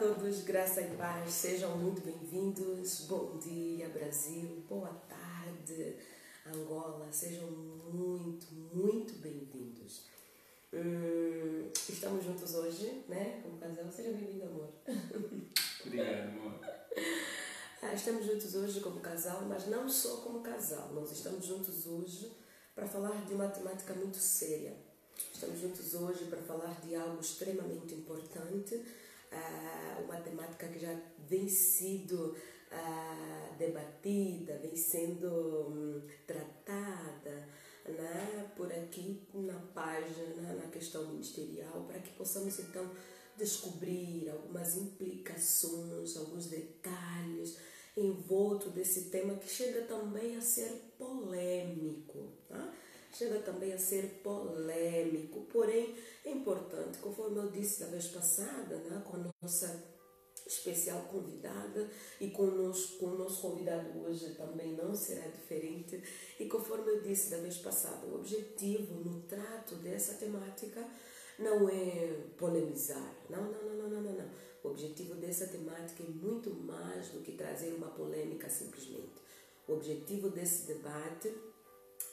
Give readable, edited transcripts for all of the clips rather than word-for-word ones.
todos, graça e paz, sejam muito bem-vindos. Bom dia, Brasil, boa tarde, Angola, sejam muito bem-vindos. Estamos juntos hoje, né, como casal. Seja bem-vindo, amor. Obrigado, amor. Estamos juntos hoje como casal, mas não só como casal. Nós estamos juntos hoje para falar de uma temática muito séria. Estamos juntos hoje para falar de algo extremamente importante, uma temática que já vem sido debatida, vem sendo tratada, né, por aqui na página, na questão ministerial, para que possamos então descobrir algumas implicações, alguns detalhes envolto desse tema que chega também a ser polêmico, tá? Chega também a ser polêmico, porém é importante, conforme eu disse da vez passada, né, com a nossa especial convidada e com o nosso convidado hoje também não será diferente. E conforme eu disse da vez passada, o objetivo no trato dessa temática não é polemizar, não. O objetivo dessa temática é muito mais do que trazer uma polêmica simplesmente. O objetivo desse debate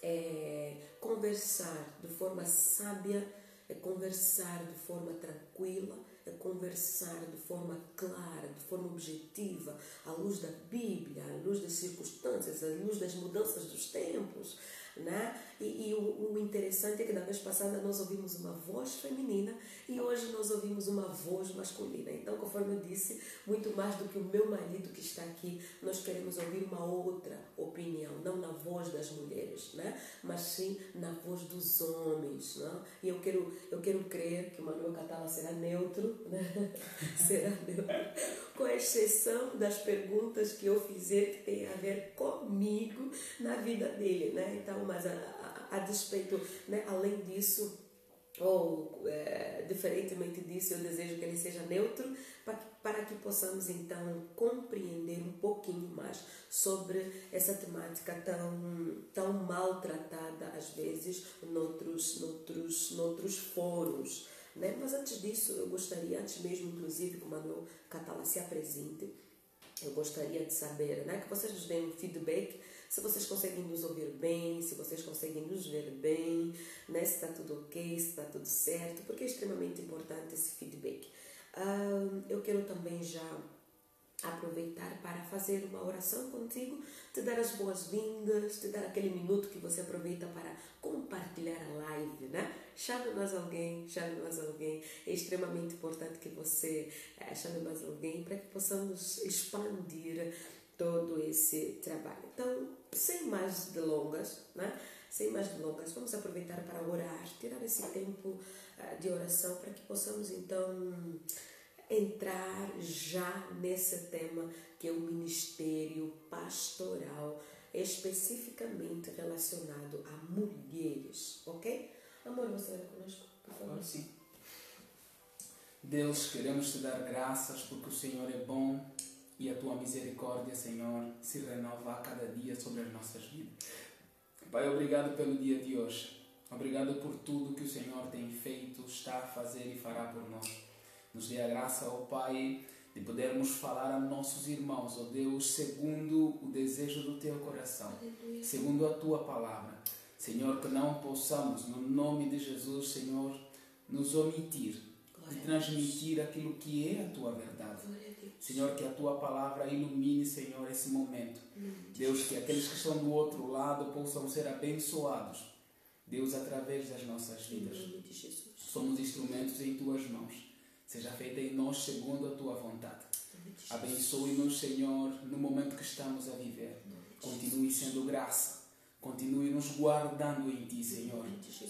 é conversar de forma sábia, é conversar de forma tranquila, é conversar de forma clara, de forma objetiva, à luz da Bíblia, à luz das circunstâncias, à luz das mudanças dos tempos, né? E o interessante é que da vez passada nós ouvimos uma voz feminina e hoje nós ouvimos uma voz masculina. Então, conforme eu disse, muito mais do que o meu marido que está aqui, nós queremos ouvir uma outra opinião, não na voz das mulheres, né? Mas sim na voz dos homens, né? E eu quero crer que o Manuel Catala será neutro, né? Será neutro, com exceção das perguntas que eu fizer que tem a ver comigo na vida dele, né? Então, mas a despeito, né? Além disso, ou diferentemente disso, eu desejo que ele seja neutro para que possamos então compreender um pouquinho mais sobre essa temática tão maltratada às vezes noutros fóruns, né? Mas antes disso, eu gostaria, antes mesmo inclusive que o Manuel Catala se apresente, eu gostaria de saber, né, que vocês nos deem um feedback, se vocês conseguem nos ouvir bem, se vocês conseguem nos ver bem, né, se está tudo ok, se está tudo certo, porque é extremamente importante esse feedback. Eu quero também já aproveitar para fazer uma oração contigo, te dar as boas-vindas, te dar aquele minuto que você aproveita para compartilhar a live, né? Chame mais alguém. É extremamente importante que você chame mais alguém para que possamos expandir todo esse trabalho. Então, sem mais delongas, né? Sem mais delongas, vamos aproveitar para orar, tirar esse tempo de oração para que possamos então entrar já nesse tema que é o ministério pastoral, especificamente relacionado a mulheres, ok? Amor, você vai conosco, por favor? Sim. Deus, queremos te dar graças porque o Senhor é bom e a tua misericórdia, Senhor, se renova a cada dia sobre as nossas vidas. Pai, obrigado pelo dia de hoje. Obrigado por tudo que o Senhor tem feito, está a fazer e fará por nós. Nos dê a graça, ó Pai, de podermos falar a nossos irmãos, ó Deus, segundo o desejo do Teu coração, Aleluia. Segundo a Tua palavra. Senhor, que não possamos, no nome de Jesus, Senhor, nos omitir de transmitir aquilo que é a Tua verdade. Senhor, que a Tua palavra ilumine, Senhor, esse momento. Deus, que aqueles que estão do outro lado possam ser abençoados, Deus, através das nossas vidas. Somos instrumentos em Tuas mãos. Seja feita em nós segundo a Tua vontade. Abençoe-nos, Senhor, no momento que estamos a viver. Continue sendo graça. Continue nos guardando em Ti, Senhor.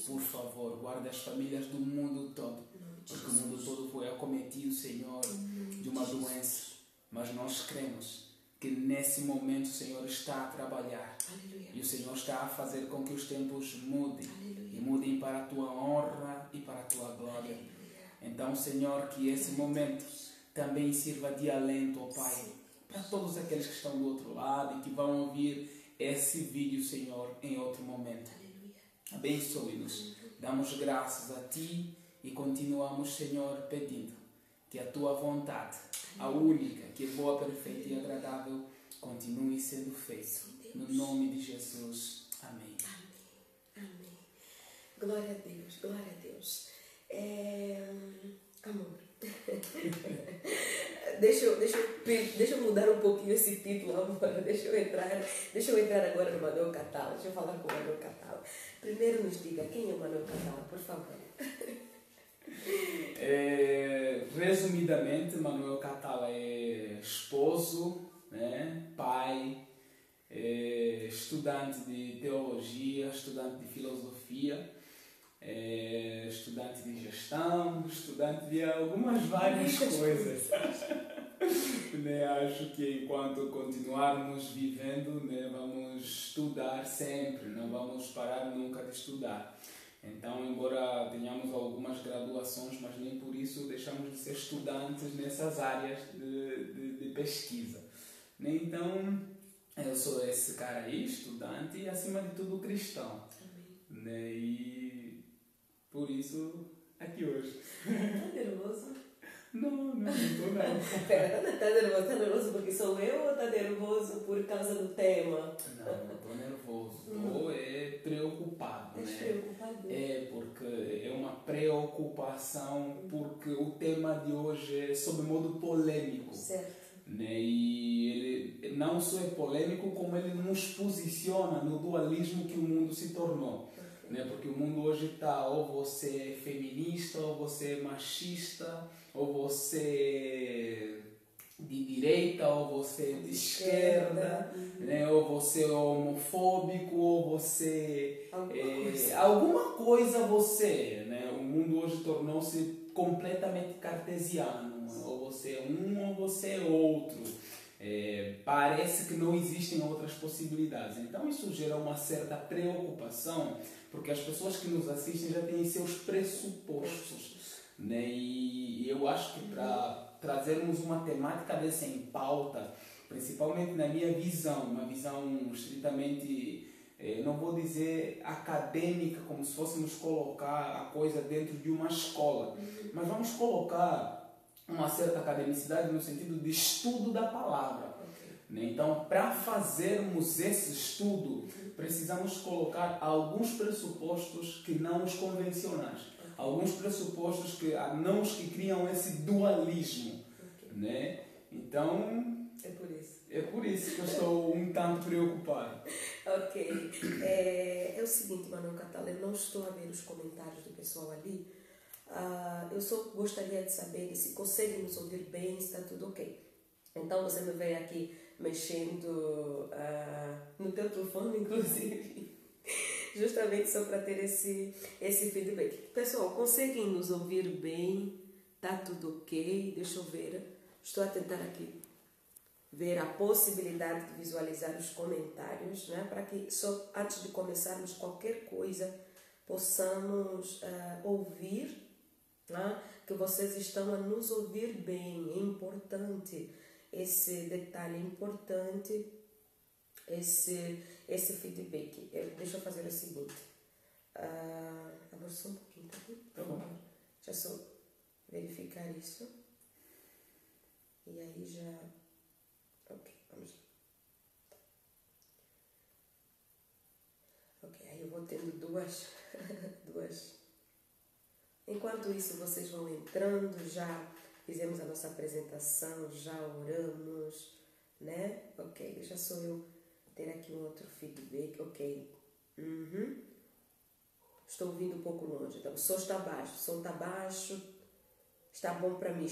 Por favor, guarda as famílias do mundo todo. Porque o mundo todo foi acometido, Senhor, de uma doença. Mas nós cremos que nesse momento o Senhor está a trabalhar. E o Senhor está a fazer com que os tempos mudem. E mudem para a Tua honra e para a Tua glória. Então, Senhor, que esse momento também sirva de alento, ó Pai, para todos aqueles que estão do outro lado e que vão ouvir esse vídeo, Senhor, em outro momento. Abençoe-nos, damos graças a Ti e continuamos, Senhor, pedindo que a Tua vontade a única, que é boa, perfeita e agradável, continue sendo feito. No nome de Jesus. Amém. Amém. Amém. Glória a Deus, glória a Deus. Amor. deixa eu mudar um pouquinho esse título, amor. Deixa eu entrar agora no Manuel Catala. Deixa eu falar com o Manuel Catala. Primeiro nos diga quem é o Manuel Catala, por favor. Resumidamente, Manuel Catala é esposo, né, pai, estudante de teologia, estudante de filosofia, estudante de gestão, estudante de algumas várias coisas. Né, acho que enquanto continuarmos vivendo, né, vamos estudar sempre, não vamos parar nunca de estudar. Então, embora tenhamos algumas graduações, mas nem por isso deixamos de ser estudantes nessas áreas de pesquisa. Né? Então, eu sou esse cara aí, estudante e, acima de tudo, cristão. Né? E por isso, aqui hoje. Tá nervoso? Não estou não. Pera, tá nervoso porque sou eu ou tá nervoso por causa do tema? Não estou nervoso, estou preocupado, né? Preocupado. Porque é uma preocupação, porque o tema de hoje é sob modo polêmico. Certo. Né? E ele não só é polêmico, como ele nos posiciona no dualismo que o mundo se tornou. Né? Porque o mundo hoje está, ou você é feminista, ou você é machista, ou você é de direita, ou você é de esquerda, né? Ou você é homofóbico, ou você alguma coisa você, né? O mundo hoje tornou-se completamente cartesiano, ou você é um ou você é outro. Parece que não existem outras possibilidades. Então isso gera uma certa preocupação, porque as pessoas que nos assistem já têm seus pressupostos, né? E eu acho que para trazermos uma temática dessa em pauta, principalmente na minha visão, uma visão estritamente, não vou dizer acadêmica, como se fôssemos colocar a coisa dentro de uma escola, mas vamos colocar uma certa academicidade no sentido de estudo da palavra. Então, para fazermos esse estudo, precisamos colocar alguns pressupostos que não os convencionais, alguns pressupostos que não os que criam esse dualismo, né? Então, é por isso que eu estou um tanto preocupado. Ok. É o seguinte, Manuel Catala, eu não estou a ver os comentários do pessoal ali. Eu só gostaria de saber se conseguem nos ouvir bem, se está tudo ok. Então você me vem aqui mexendo no teu telefone, inclusive, justamente só para ter esse feedback. Pessoal, conseguem nos ouvir bem? Tá tudo ok? Deixa eu ver. Estou a tentar aqui ver a possibilidade de visualizar os comentários, né? Para que só antes de começarmos qualquer coisa possamos ouvir, né? Que vocês estão a nos ouvir bem. É importante esse detalhe, é importante esse feedback. Deixa eu fazer o seguinte. Agora só um pouquinho, tá bom? Tá bom. Deixa eu só verificar isso. E aí já... Ok, vamos lá. Ok, aí eu vou tendo duas. Enquanto isso, vocês vão entrando, já fizemos a nossa apresentação, já oramos, né? Ok, deixa só eu ter aqui um outro feedback. Ok. Estou ouvindo um pouco longe. Então, o som está baixo. Está bom para mim.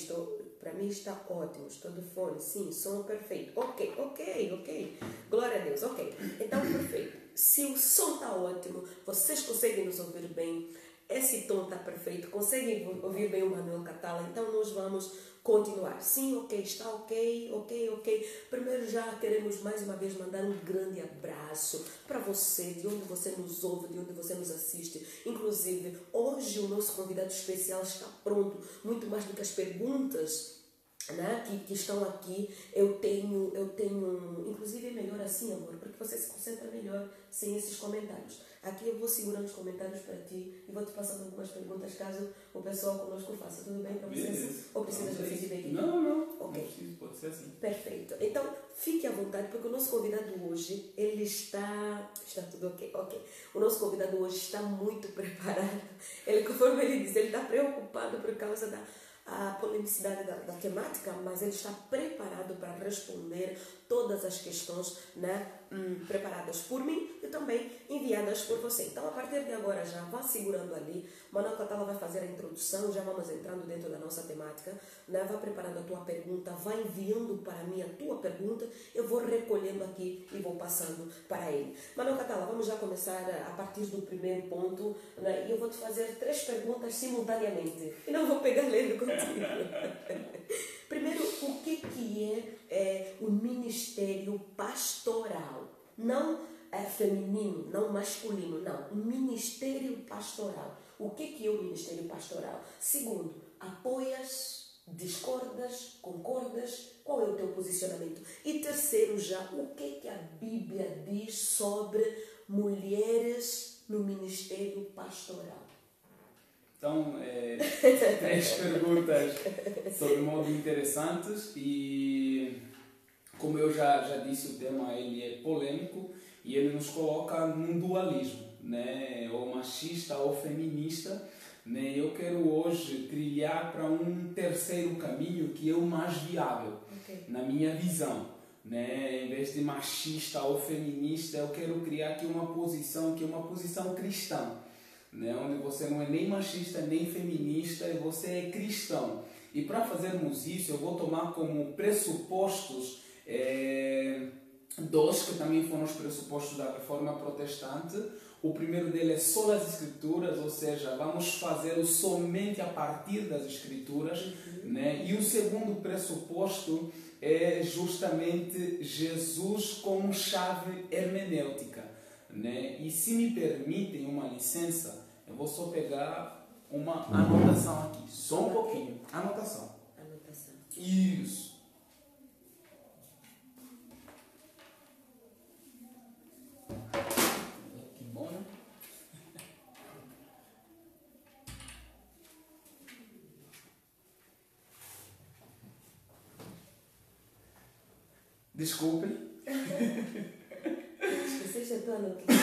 Para mim está ótimo. Estou do fone. Sim, som perfeito. Ok. Glória a Deus. Ok. Então, perfeito. Se o som está ótimo, vocês conseguem nos ouvir bem, esse tom está perfeito, conseguem ouvir bem o Manuel Catala, então nós vamos continuar. Sim, ok, está ok. Primeiro já queremos mais uma vez mandar um grande abraço para você, de onde você nos ouve, de onde você nos assiste. Inclusive, hoje o nosso convidado especial está pronto, muito mais do que as perguntas, né, que estão aqui. Eu tenho, inclusive é melhor assim, amor, porque você se concentra melhor sem esses comentários. Aqui eu vou segurando os comentários para ti e vou te passando algumas perguntas caso o pessoal conosco faça. Tudo bem para vocês? Ou precisas de feedback? Não. Ok. ser assim. Perfeito. Então, fique à vontade, porque o nosso convidado hoje, ele está tudo ok? Ok. O nosso convidado hoje está muito preparado. Ele, conforme ele disse, ele está preocupado por causa da polemicidade da temática, mas ele está preparado para responder todas as questões, né, preparadas por mim e também enviadas por você. Então, a partir de agora, já vá segurando ali. Manuel Catala vai fazer a introdução, já vamos entrando dentro da nossa temática, né? Vá preparando a tua pergunta, vai enviando para mim a tua pergunta, eu vou recolhendo aqui e vou passando para ele. Manuel Catala, vamos já começar a partir do primeiro ponto, né? E eu vou te fazer 3 perguntas simultaneamente e não vou pegar lendo contigo. Primeiro, o que é o ministério pastoral? Não feminino, não masculino, não. Ministério pastoral. O que é o ministério pastoral? Segundo, apoias, discordas, concordas? Qual é o teu posicionamento? E terceiro já, o que a Bíblia diz sobre mulheres no ministério pastoral? Então, 3 perguntas sobre modo interessantes e, como eu já disse, o tema ele é polêmico e ele nos coloca num dualismo, né? Ou machista ou feminista, né? Eu quero hoje trilhar para um terceiro caminho que é o mais viável, na minha visão, né? Em vez de machista ou feminista, eu quero criar aqui uma posição que é uma posição cristã, né? Onde você não é nem machista nem feminista, e você é cristão. E para fazermos isso, eu vou tomar como pressupostos 2 que também foram os pressupostos da Reforma Protestante. O primeiro dele é só as Escrituras, ou seja, vamos fazer somente a partir das Escrituras, né? E o segundo pressuposto é justamente Jesus como chave hermenêutica, né? E se me permitem uma licença, eu vou só pegar uma anotação aqui, só um pouquinho. Anotação. Isso. Que bom, né? Desculpem. Esqueci a tua anotação.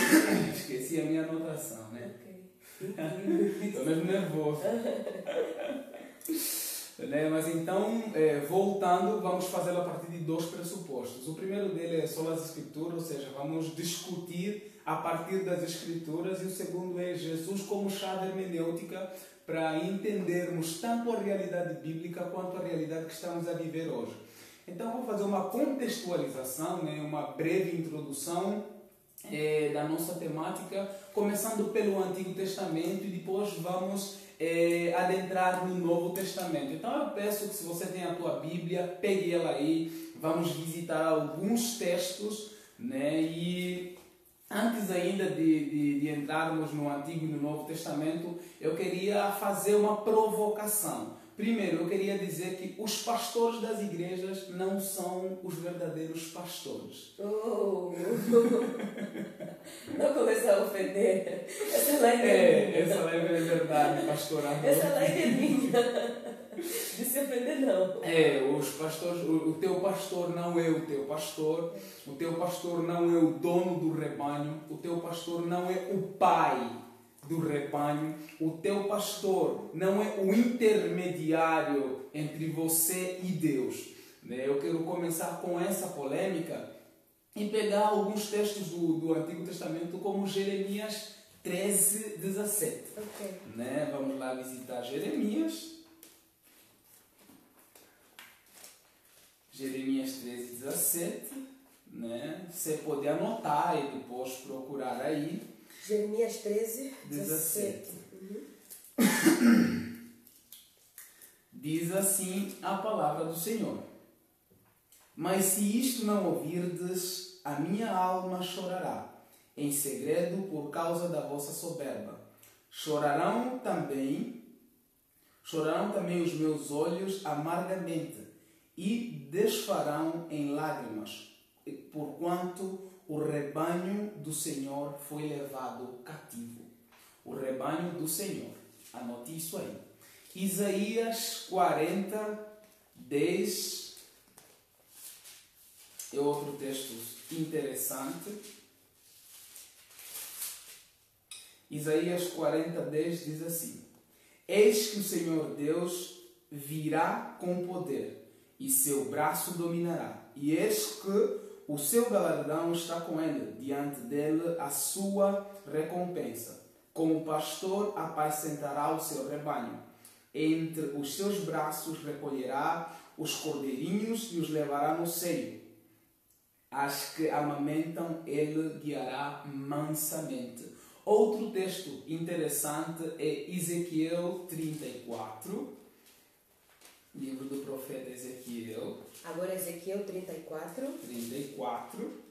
Esqueci a minha anotação, né? Ok. Estou mesmo nervoso. Né? Mas então, voltando, vamos fazer a partir de 2 pressupostos. O primeiro dele é só as Escrituras, ou seja, vamos discutir a partir das Escrituras, e o segundo é Jesus como chave hermenêutica para entendermos tanto a realidade bíblica quanto a realidade que estamos a viver hoje. Então, vou fazer uma contextualização, né? Uma breve introdução da nossa temática, começando pelo Antigo Testamento e depois vamos adentrar no Novo Testamento. Então eu peço que, se você tem a tua Bíblia, pegue ela aí, vamos visitar alguns textos, né? E antes ainda de entrarmos no Antigo e no Novo Testamento, eu queria fazer uma provocação. Primeiro, eu queria dizer que os pastores das igrejas não são os verdadeiros pastores. Oh. Não começar a ofender. Essa live é minha. Essa live é verdade, pastoral. Essa live é minha. De se ofender, não. Os pastores, o teu pastor não é o teu pastor não é o dono do rebanho, o teu pastor não é o pai do rebanho, o teu pastor não é o intermediário entre você e Deus. Eu quero começar com essa polêmica e pegar alguns textos do Antigo Testamento, como Jeremias 13:17. Okay. Vamos lá visitar Jeremias 13:17. Você pode anotar e depois procurar aí. Jeremias 13:17. Diz assim a palavra do Senhor: mas se isto não ouvirdes, a minha alma chorará em segredo por causa da vossa soberba. Chorarão também os meus olhos amargamente, e desfarão em lágrimas, porquanto o rebanho do Senhor foi levado cativo. O rebanho do Senhor. Anote isso aí. Isaías 40:10 é outro texto interessante. Isaías 40:10 diz assim: Eis que o Senhor Deus virá com poder, e seu braço dominará. E eis que o seu galardão está com ele, diante dele a sua recompensa. Como pastor apacentará o seu rebanho. Entre os seus braços recolherá os cordeirinhos e os levará no seio. As que amamentam ele guiará mansamente. Outro texto interessante é Ezequiel 34. Livro do profeta Ezequiel. Agora Ezequiel 34. 34.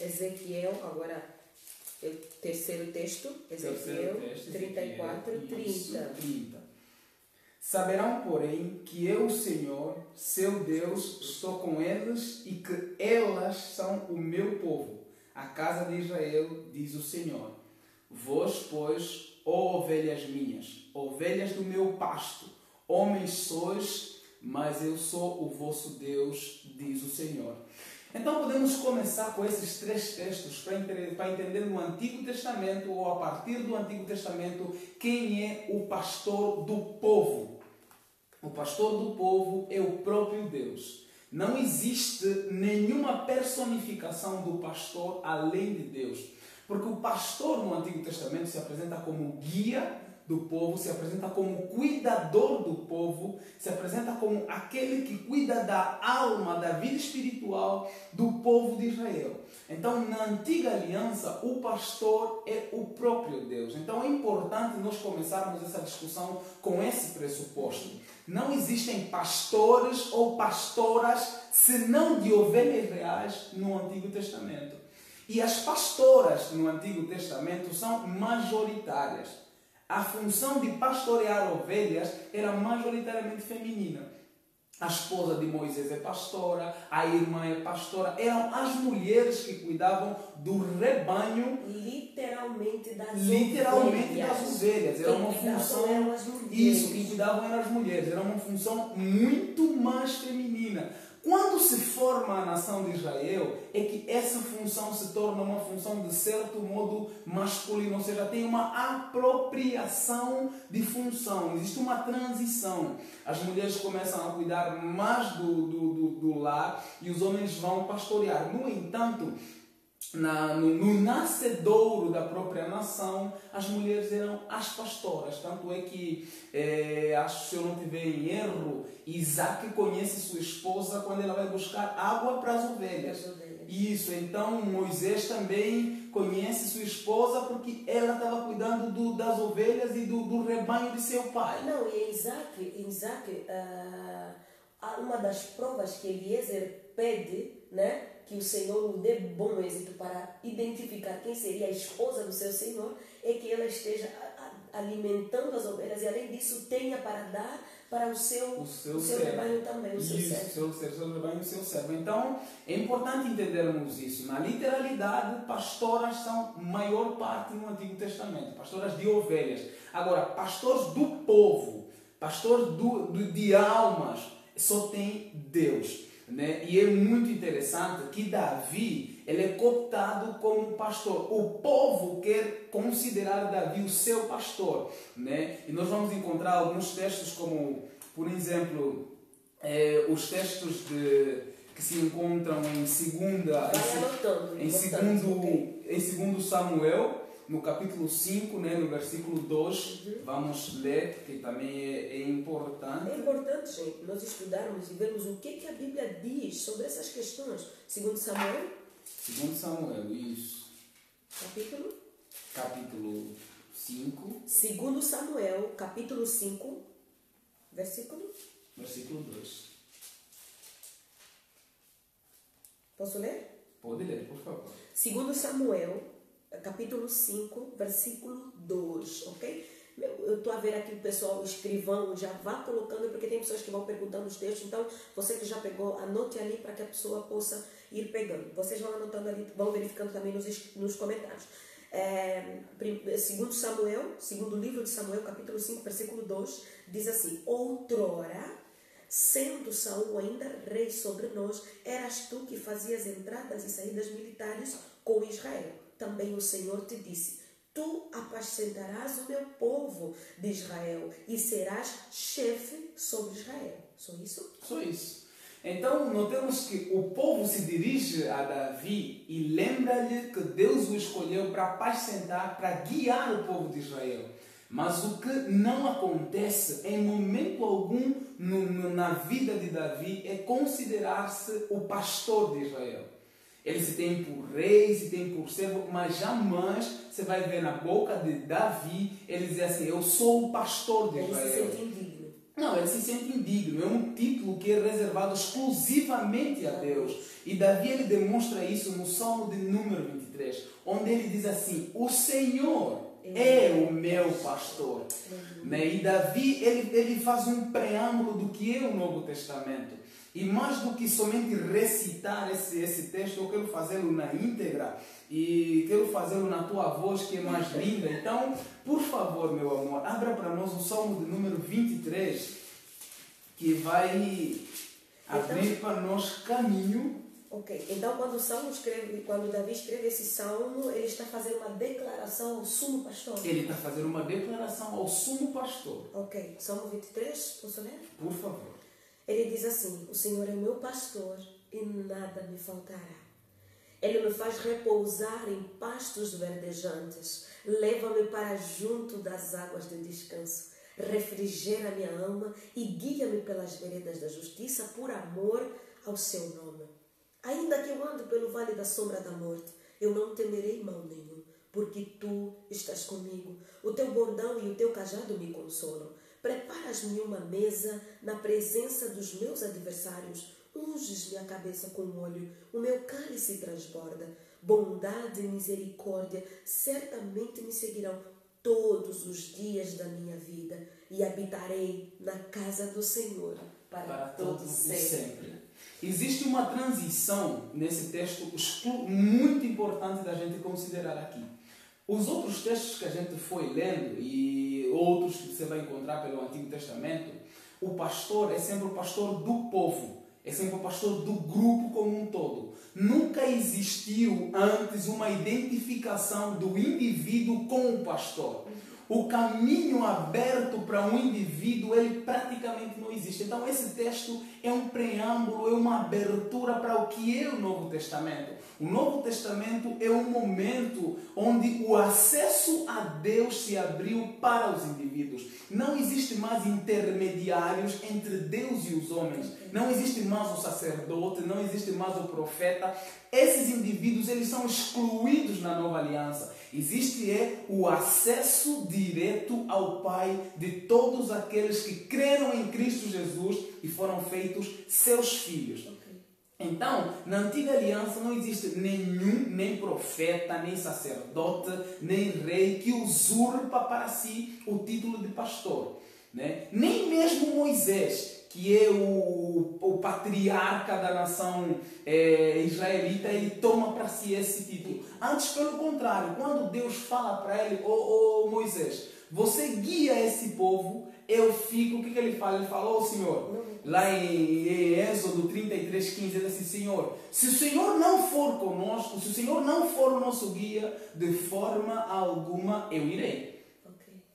Ezequiel, agora é o terceiro texto. Ezequiel 34, 30. Saberão, porém, que eu, Senhor, seu Deus, estou com eles e que elas são o meu povo, a casa de Israel, diz o Senhor. Vós, pois, ó ovelhas minhas, ovelhas do meu pasto, homens sois, mas eu sou o vosso Deus, diz o Senhor. Então podemos começar com esses três textos para entender no Antigo Testamento, ou a partir do Antigo Testamento, quem é o pastor do povo. O pastor do povo é o próprio Deus. Não existe nenhuma personificação do pastor além de Deus. Porque o pastor no Antigo Testamento se apresenta como guia do povo, se apresenta como cuidador do povo, se apresenta como aquele que cuida da alma, da vida espiritual do povo de Israel. Então, na antiga aliança, o pastor é o próprio Deus. Então, é importante nós começarmos essa discussão com esse pressuposto. Não existem pastores ou pastoras senão de ovelhas reais no Antigo Testamento. E as pastoras no Antigo Testamento são majoritárias. A função de pastorear ovelhas era majoritariamente feminina. A esposa de Moisés é pastora, a irmã é pastora. Eram as mulheres que cuidavam do rebanho. Literalmente das ovelhas. Era uma função. Isso, quem cuidavam eram as mulheres. Era uma função muito mais feminina. Quando se forma a nação de Israel, é que essa função se torna uma função de certo modo masculina, ou seja, tem uma apropriação de função, existe uma transição. As mulheres começam a cuidar mais do lar e os homens vão pastorear. No entanto, no nascedouro da própria nação, as mulheres eram as pastoras. Tanto é que, acho que se eu não estiver em erro, Isaac conhece sua esposa quando ela vai buscar água para as ovelhas. Isso, então Moisés também conhece sua esposa porque ela estava cuidando das ovelhas e do rebanho de seu pai. Não, e Isaac, uma das provas que Eliezer pede, né? Que o Senhor lhe dê bom êxito para identificar quem seria a esposa do seu Senhor, é que ela esteja alimentando as ovelhas e, além disso, tenha para dar para o seu rebanho também, o seu servo. Seu rebanho e o seu servo. Então, é importante entendermos isso. Na literalidade, pastoras são maior parte no Antigo Testamento, pastoras de ovelhas. Agora, pastores do povo, pastores de almas, só tem Deus. Né? E é muito interessante que Davi ele é cooptado como pastor. O povo quer considerar Davi o seu pastor. Né? E nós vamos encontrar alguns textos como, por exemplo, os textos que se encontram em 2 Samuel, no capítulo 5, né, no versículo 2, vamos ler, porque também é importante. É importante, gente, nós estudarmos e vermos o que a Bíblia diz sobre essas questões. 2 Samuel? 2 Samuel, isso. Capítulo 5. 2 Samuel, capítulo 5, versículo 2. Posso ler? Pode ler, por favor. 2 Samuel, capítulo 5, versículo 2, ok? Eu estou a ver aqui o pessoal, o escrivão, já vá colocando, porque tem pessoas que vão perguntando os textos, então você que já pegou, anote ali para que a pessoa possa ir pegando. Vocês vão anotando ali, vão verificando também nos comentários. segundo livro de Samuel, capítulo 5, versículo 2, diz assim: outrora, sendo Saul ainda rei sobre nós, eras tu que fazias entradas e saídas militares com Israel. Também o Senhor te disse: tu apacentarás o meu povo de Israel e serás chefe sobre Israel. Só isso? Só isso. Então, notamos que o povo se dirige a Davi e lembra-lhe que Deus o escolheu para apacentar, para guiar o povo de Israel. Mas o que não acontece em momento algum na vida de Davi é considerar-se o pastor de Israel. Ele se tem por rei, se tem por servo, mas jamais você vai ver na boca de Davi ele dizer assim: eu sou o pastor de Israel. Ele se sente indigno. Não, ele se sente indigno. É um título que é reservado exclusivamente a Deus. E Davi ele demonstra isso no Salmo de número 23, onde ele diz assim: o Senhor é o meu pastor. E Davi ele faz um preâmbulo do que é o Novo Testamento. E mais do que somente recitar esse texto, eu quero fazê-lo na íntegra e quero fazê-lo na tua voz, que é mais linda. Então, por favor, meu amor, abra para nós o Salmo de número 23, que vai abrir para nós caminho. Ok, então quando Davi escreve esse salmo, ele está fazendo uma declaração ao sumo pastor. Ele está fazendo uma declaração ao sumo pastor. Ok, Salmo 23, posso ler? Por favor. Ele diz assim: o Senhor é meu pastor e nada me faltará. Ele me faz repousar em pastos verdejantes, leva-me para junto das águas de descanso, refrigera minha alma e guia-me pelas veredas da justiça por amor ao seu nome. Ainda que eu ande pelo vale da sombra da morte, eu não temerei mal nenhum, porque tu estás comigo. O teu bordão e o teu cajado me consolam. Preparas-me uma mesa na presença dos meus adversários. Unges-me a cabeça com óleo, o meu cálice transborda. Bondade e misericórdia certamente me seguirão todos os dias da minha vida, e habitarei na casa do Senhor para todo sempre. Existe uma transição nesse texto muito importante da gente considerar aqui. Os outros textos que a gente foi lendo e outros que você vai encontrar pelo Antigo Testamento, o pastor é sempre o pastor do povo, é sempre o pastor do grupo como um todo. Nunca existiu antes uma identificação do indivíduo com o pastor. O caminho aberto para um indivíduo, ele praticamente não existe. Então esse texto é um preâmbulo, é uma abertura para o que é o Novo Testamento. O Novo Testamento é um momento onde o acesso a Deus se abriu para os indivíduos. Não existe mais intermediários entre Deus e os homens. Não existe mais o sacerdote, não existe mais o profeta. Esses indivíduos, eles são excluídos na nova aliança. Existe o acesso direto ao Pai de todos aqueles que creram em Cristo Jesus e foram feitos seus filhos. Então, na antiga aliança não existe nem profeta, nem sacerdote, nem rei que usurpa para si o título de pastor. Né? Nem mesmo Moisés, que é o patriarca da nação israelita, ele toma para si esse título. Antes, pelo contrário, quando Deus fala para ele: ô Moisés, você guia esse povo, eu fico. O que ele fala? Ele fala: Senhor, lá em Êxodo 33:15, ele diz assim: Senhor, se o Senhor não for conosco, se o Senhor não for o nosso guia, de forma alguma eu irei.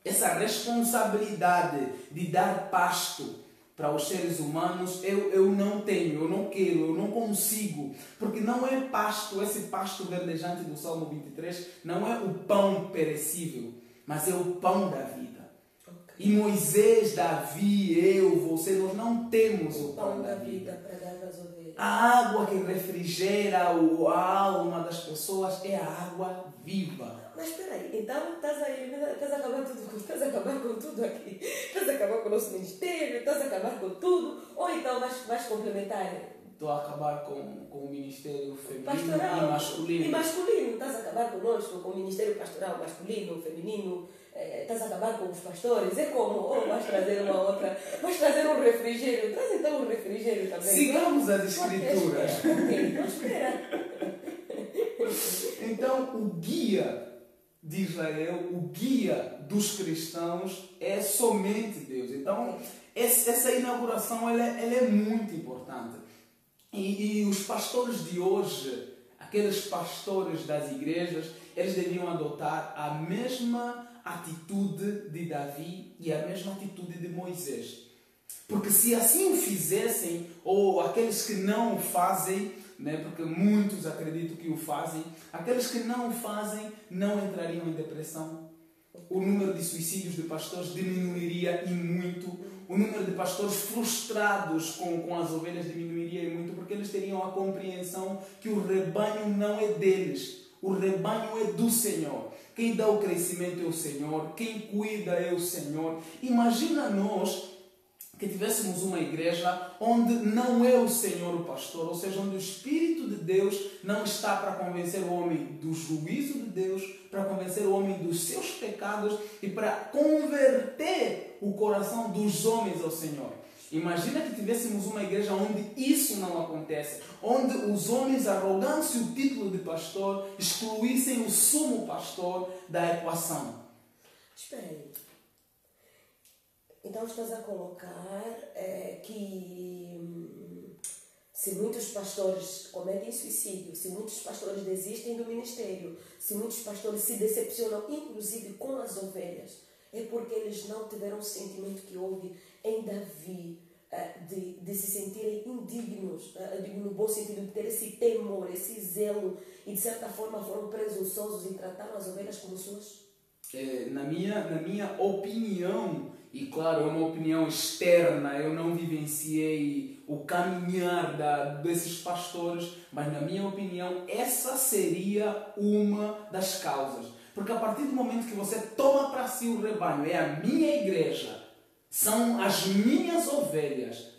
Essa responsabilidade de dar pasto para os seres humanos, eu não tenho, eu não quero, eu não consigo. Porque não é pasto, esse pasto verdejante do Salmo 23, não é o pão perecível, mas é o pão da vida. E Moisés, Davi, eu, você, nós não temos o pão da vida. Para dar às ovelhas. A água que refrigera a alma das pessoas é a água viva. Mas espera aí, então estás a acabar com tudo aqui. Estás a acabar com o nosso ministério, estás a acabar com tudo, ou então vais complementar? Estou a acabar com o ministério feminino pastoral, e masculino. E masculino, estás a acabar conosco, com o ministério pastoral masculino, feminino, estás a acabar com os pastores, é como? Ou vais trazer uma outra, vais trazer um refrigério, traz então um refrigério também. Sigamos as escrituras. Ok, então espera. Então o guia de Israel, o guia dos cristãos é somente Deus. Então, essa inauguração ela é muito importante. E os pastores de hoje, aqueles pastores das igrejas, eles deviam adotar a mesma atitude de Davi e a mesma atitude de Moisés. Porque se assim o fizessem, ou aqueles que não o fazem, né, porque muitos acreditam que o fazem, aqueles que não o fazem não entrariam em depressão. O número de suicídios de pastores diminuiria e muito. O número de pastores frustrados com as ovelhas diminuiria e muito, porque eles teriam a compreensão que o rebanho não é deles. O rebanho é do Senhor. Quem dá o crescimento é o Senhor. Quem cuida é o Senhor. Imagina nós que tivéssemos uma igreja onde não é o Senhor o pastor, ou seja, onde o Espírito de Deus não está para convencer o homem do juízo de Deus, para convencer o homem dos seus pecados e para converter o coração dos homens ao Senhor. Imagina que tivéssemos uma igreja onde isso não acontece, onde os homens, arrogando-se o título de pastor, excluíssem o sumo pastor da equação. Espera aí. Então estás a colocar que se muitos pastores cometem suicídio, se muitos pastores desistem do ministério, se muitos pastores se decepcionam, inclusive com as ovelhas, é porque eles não tiveram o sentimento que houve em Davi, de se sentirem indignos, digo no bom sentido, de ter esse temor, esse zelo, e de certa forma foram presunçosos e trataram as ovelhas como suas? Na minha opinião, e claro, é uma opinião externa, eu não vivenciei o caminhar desses pastores, mas na minha opinião essa seria uma das causas. Porque a partir do momento que você toma para si o rebanho, é a minha igreja, são as minhas ovelhas,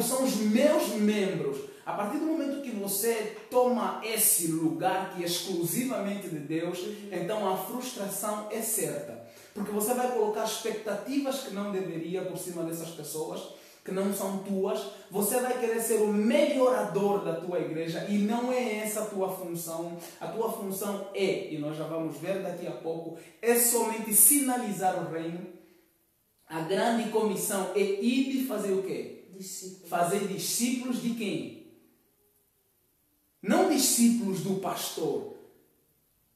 são os meus membros. A partir do momento que você toma esse lugar que é exclusivamente de Deus, então a frustração é certa. Porque você vai colocar expectativas que não deveria por cima dessas pessoas, que não são tuas. Você vai querer ser o melhorador da tua igreja e não é essa a tua função. A tua função é, e nós já vamos ver daqui a pouco, é somente sinalizar o reino. A grande comissão é ir e fazer o quê? Discípulos. Fazer discípulos de quem? Não discípulos do pastor,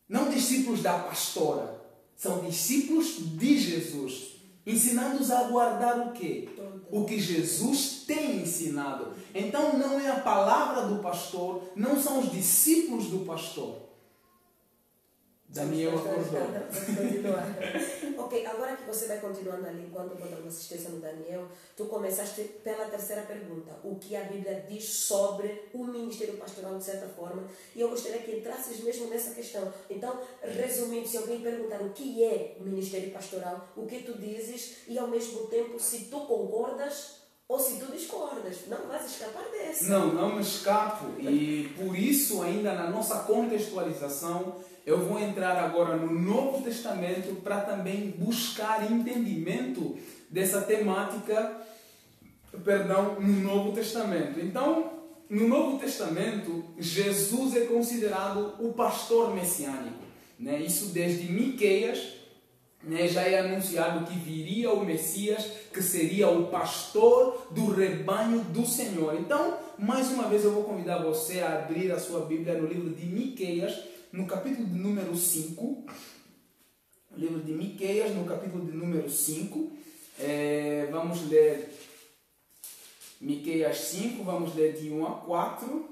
não discípulos da pastora, são discípulos de Jesus, ensinando-os a guardar o quê? O que Jesus tem ensinado. Então não é a palavra do pastor, não são os discípulos do pastor. Daniel acordou. Ok, agora que você vai continuando ali, enquanto eu vou dar uma assistência no Daniel, tu começaste pela terceira pergunta, o que a Bíblia diz sobre o ministério pastoral, de certa forma, e eu gostaria que entrasses mesmo nessa questão. Então, resumindo, se alguém perguntar o que é o ministério pastoral, o que tu dizes, e ao mesmo tempo, se tu concordas ou se tu discordas, não vais escapar dessa. Não me escapo, e por isso ainda na nossa contextualização, eu vou entrar agora no Novo Testamento para também buscar entendimento dessa temática, no Novo Testamento. Então, no Novo Testamento, Jesus é considerado o pastor messiânico, né? Isso desde Miqueias, né, já é anunciado que viria o Messias, que seria o pastor do rebanho do Senhor. Então, mais uma vez eu vou convidar você a abrir a sua Bíblia no livro de Miqueias, no capítulo de número 5, livro de Miqueias, no capítulo de número 5, vamos ler Miqueias 5, vamos ler de 1 a 4.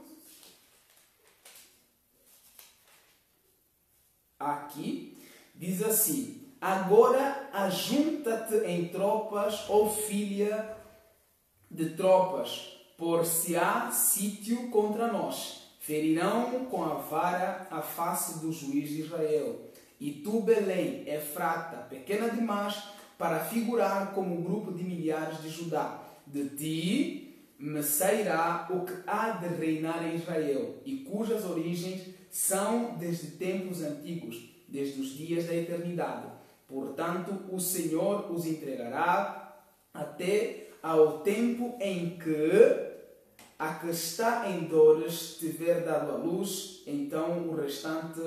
Aqui, diz assim: agora ajunta-te em tropas, ó filha de tropas, por-se-á sítio contra nós. Ferirão com a vara a face do juiz de Israel. E tu, Belém, Efrata, pequena demais, para figurar como um grupo de milhares de Judá. De ti me sairá o que há de reinar em Israel, e cujas origens são desde tempos antigos, desde os dias da eternidade. Portanto, o Senhor os entregará até ao tempo em que a que está em dores tiver dado a luz, então o restante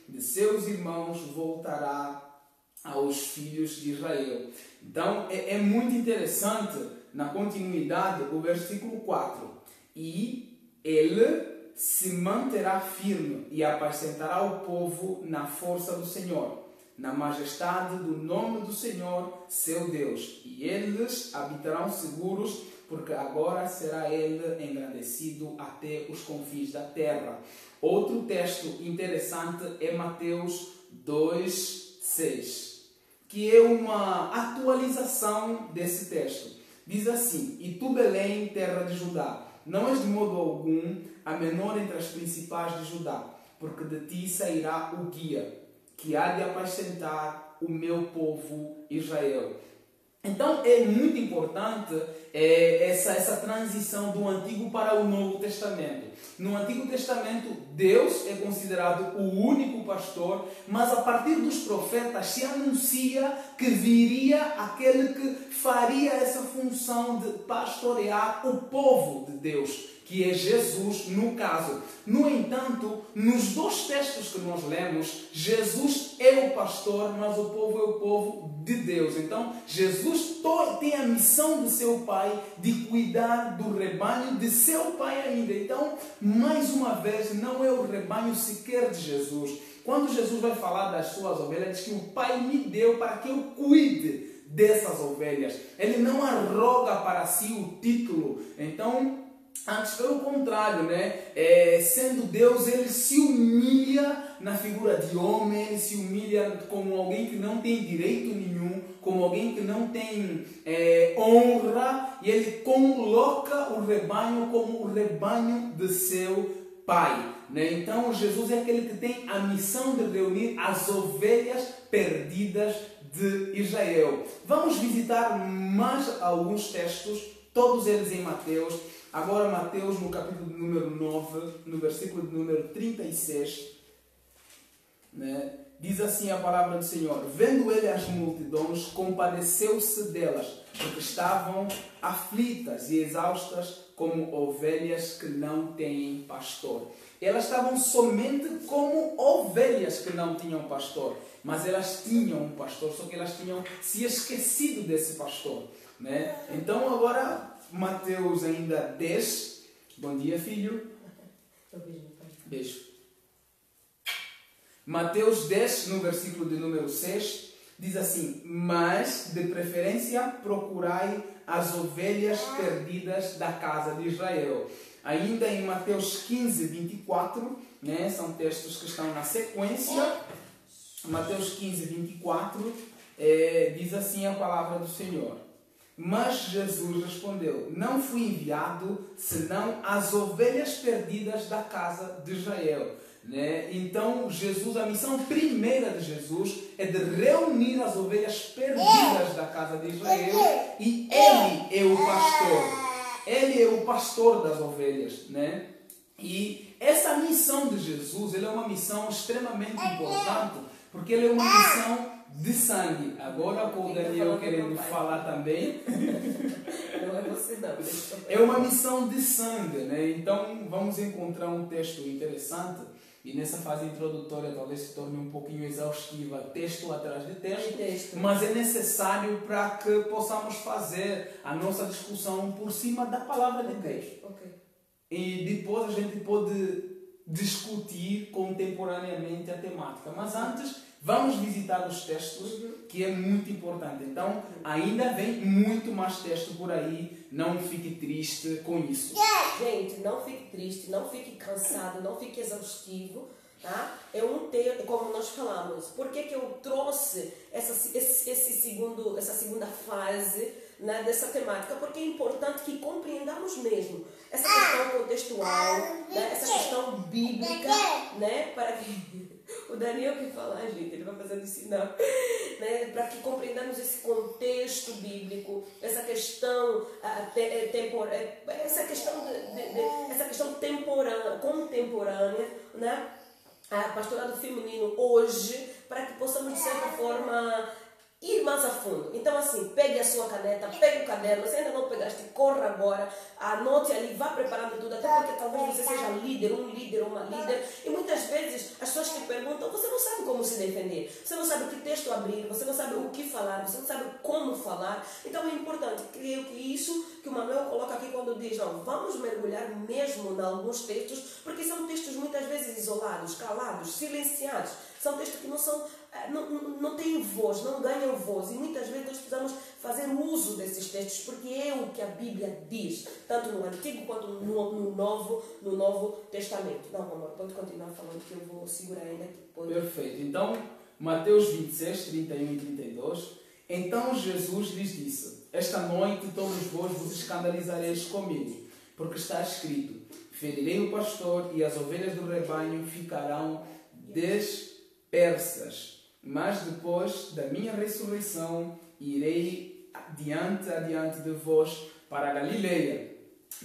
de seus irmãos voltará aos filhos de Israel. Então é muito interessante na continuidade o versículo 4. E ele se manterá firme e apacentará o povo na força do Senhor, na majestade do nome do Senhor, seu Deus. E eles habitarão seguros, porque agora será ele engrandecido até os confins da terra. Outro texto interessante é Mateus 2:6, que é uma atualização desse texto. Diz assim: E tu, Belém, terra de Judá, não és de modo algum a menor entre as principais de Judá, porque de ti sairá o guia, que há de apacentar o meu povo Israel. Então é muito importante essa transição do Antigo para o Novo Testamento. No Antigo Testamento, Deus é considerado o único pastor, mas a partir dos profetas se anuncia que viria aquele que faria essa função de pastorear o povo de Deus, que é Jesus, no caso. No entanto, nos dois textos que nós lemos, Jesus é o pastor, mas o povo é o povo de Deus. Então, Jesus tem a missão de seu pai de cuidar do rebanho de seu pai ainda. Então, mais uma vez, não é o rebanho sequer de Jesus. Quando Jesus vai falar das suas ovelhas, diz que o pai me deu para que eu cuide dessas ovelhas. Ele não arroga para si o título. Então, antes, pelo contrário, sendo Deus, ele se humilha na figura de homem, ele se humilha como alguém que não tem direito nenhum, como alguém que não tem honra, e ele coloca o rebanho como o rebanho de seu pai. Então, Jesus é aquele que tem a missão de reunir as ovelhas perdidas de Israel. Vamos visitar mais alguns textos, todos eles em Mateus. Agora Mateus, no capítulo número 9, no versículo número 36, diz assim a palavra do Senhor: Vendo ele as multidões, compadeceu-se delas, porque estavam aflitas e exaustas como ovelhas que não têm pastor. Elas estavam somente como ovelhas que não tinham pastor, mas elas tinham um pastor, só que elas tinham se esquecido desse pastor. Então agora Mateus ainda 10. Bom dia, filho. Beijo. Mateus 10, no versículo de número 6, diz assim: Mas, de preferência, procurai as ovelhas perdidas da casa de Israel. Ainda em Mateus 15, 24, são textos que estão na sequência. Mateus 15, 24, diz assim a palavra do Senhor: Mas Jesus respondeu: Não fui enviado senão às ovelhas perdidas da casa de Israel. Então Jesus, a missão primeira de Jesus é de reunir as ovelhas perdidas da casa de Israel, e Ele é o pastor. Ele é o pastor das ovelhas. E essa missão de Jesus, ele é uma missão extremamente importante, porque ele é uma missão de sangue. Agora com o Daniel querendo falar também. Não é você não. É uma missão de sangue, Então vamos encontrar um texto interessante, e nessa fase introdutória talvez se torne um pouquinho exaustiva, texto atrás de texto, mas é necessário para que possamos fazer a nossa discussão por cima da palavra de Deus. E depois a gente pode discutir contemporaneamente a temática. Mas antes, vamos visitar os textos, que é muito importante. Então, ainda vem muito mais texto por aí. Não fique triste com isso. Gente, não fique triste, não fique cansado, não fique exaustivo. Tá? É um texto, como nós falamos. Por que eu trouxe essa segunda fase dessa temática? Porque é importante que compreendamos mesmo essa questão contextual, essa questão bíblica, para que o Daniel que falar, gente, ele vai fazendo sinal, para que compreendamos esse contexto bíblico, essa questão essa questão contemporânea, pastorado feminino hoje, para que possamos de certa forma ir mais a fundo. Então assim, pegue a sua caneta, pegue o caderno, se ainda não pegaste, corra agora, anote ali, vá preparando tudo, até porque talvez você seja líder, um líder ou uma líder, e muitas vezes as pessoas te perguntam, você não sabe como se defender, você não sabe que texto abrir, você não sabe o que falar, você não sabe como falar. Então é importante, creio que isso que o Manuel coloca aqui quando diz, não, vamos mergulhar mesmo em alguns textos, porque são textos muitas vezes isolados, calados, silenciados, são textos que não têm voz, não ganham voz, e muitas vezes nós precisamos fazer uso desses textos, porque é o que a Bíblia diz, tanto no Antigo quanto no Novo Testamento. Não, amor, pode continuar falando que eu vou segurar ainda aqui. Pode. Perfeito. Então, Mateus 26, 31 e 32. Então Jesus lhes disse, esta noite todos vos escandalizareis comigo, porque está escrito, ferirei o pastor e as ovelhas do rebanho ficarão dispersas. Mas depois da minha ressurreição, irei adiante de vós para a Galileia.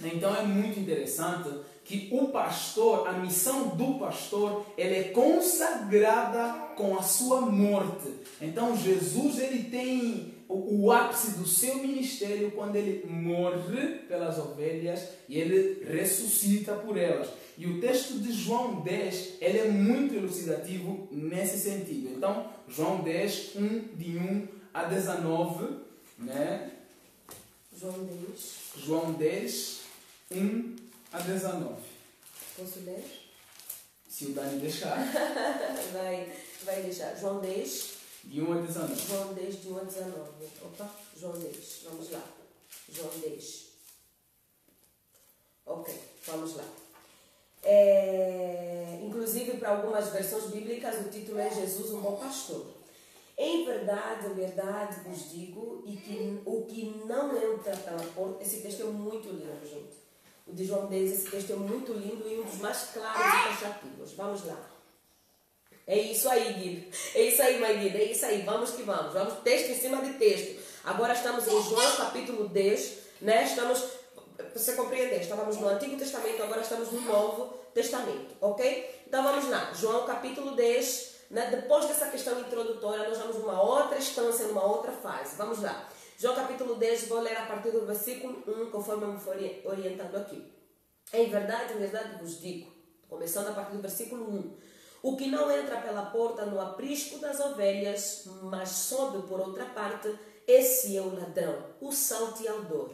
Então é muito interessante que o pastor, a missão do pastor, ela é consagrada com a sua morte. Então Jesus, ele tem o ápice do seu ministério quando ele morre pelas ovelhas e ele ressuscita por elas. E o texto de João 10, ele é muito elucidativo nesse sentido. Então, João 10, de 1 a 19, né? João 10, 1 a 19. Posso ler? Se o Dani deixar. vai deixar. João 10. De 1 a 19. João 10, de 1 a 19. Opa, João 10. Vamos lá. João 10. Ok, vamos lá. Inclusive, para algumas versões bíblicas, o título é Jesus, um bom pastor. Em verdade vos digo, e que o que não entra pela porta, esse texto é muito lindo, gente. O de João 10, esse texto é muito lindo e um dos mais claros e taxativos. Vamos lá. É isso aí, Guido. É isso aí, mãe Guido. É isso aí. Vamos que vamos. Vamos texto em cima de texto. Agora estamos em João capítulo 10, né? Você compreende? Estávamos no Antigo Testamento, agora estamos no Novo Testamento, ok? Então vamos lá. João capítulo 10, né? Depois dessa questão introdutória, nós vamos numa outra instância, numa outra fase. Vamos lá. João capítulo 10, vou ler a partir do versículo 1, conforme eu me for orientando aqui. Em verdade vos digo, começando a partir do versículo 1, o que não entra pela porta no aprisco das ovelhas, mas sobe por outra parte, esse é o ladrão, o salteador.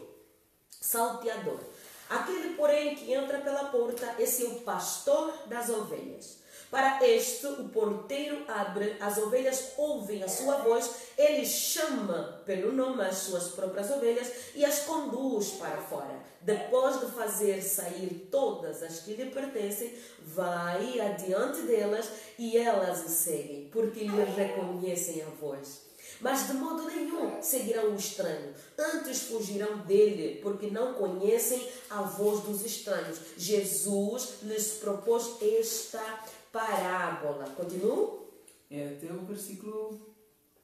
Aquele, porém, que entra pela porta, esse é o pastor das ovelhas. Para este, o porteiro abre, as ovelhas ouvem a sua voz, ele chama pelo nome as suas próprias ovelhas e as conduz para fora. Depois de fazer sair todas as que lhe pertencem, vai adiante delas e elas o seguem, porque lhe reconhecem a voz. Mas de modo nenhum seguirão o estranho, antes fugirão dele, porque não conhecem a voz dos estranhos. Jesus lhes propôs esta parábola. Continuo? Até o versículo...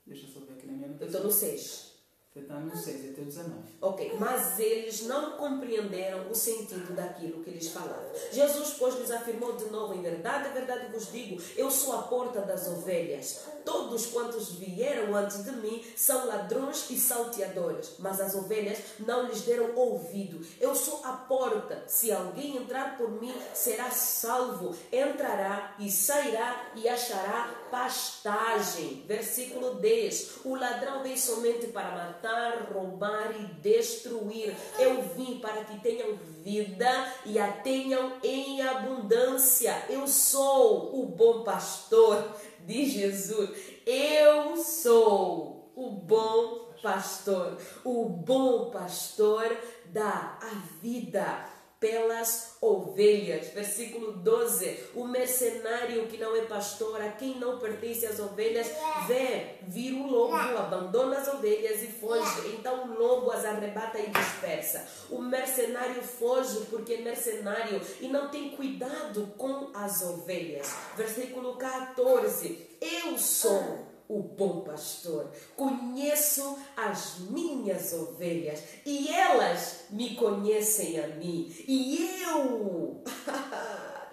Deixa eu só ver aqui na minha anotação. Eu estou no 6. Você está no 6, até o 19. Ok, mas eles não compreenderam o sentido daquilo que lhes falava. Jesus, pois, lhes afirmou de novo, em verdade vos digo, eu sou a porta das ovelhas. Todos quantos vieram antes de mim são ladrões e salteadores, mas as ovelhas não lhes deram ouvido. Eu sou a porta. Se alguém entrar por mim, será salvo. Entrará e sairá e achará pastagem. Versículo 10. O ladrão vem somente para matar, roubar e destruir. Eu vim para que tenham vida e a tenham em abundância. Eu sou o bom pastor, diz Jesus. Eu sou o bom pastor. O bom pastor dá a vida pelas ovelhas. Versículo 12. O mercenário que não é pastor, a quem não pertence as ovelhas, vê vir o lobo, abandona as ovelhas e foge. Então o lobo as arrebata e dispersa. O mercenário foge porque é mercenário e não tem cuidado com as ovelhas. Versículo 14. Eu sou o bom pastor, conheço as minhas ovelhas e elas me conhecem a mim e eu,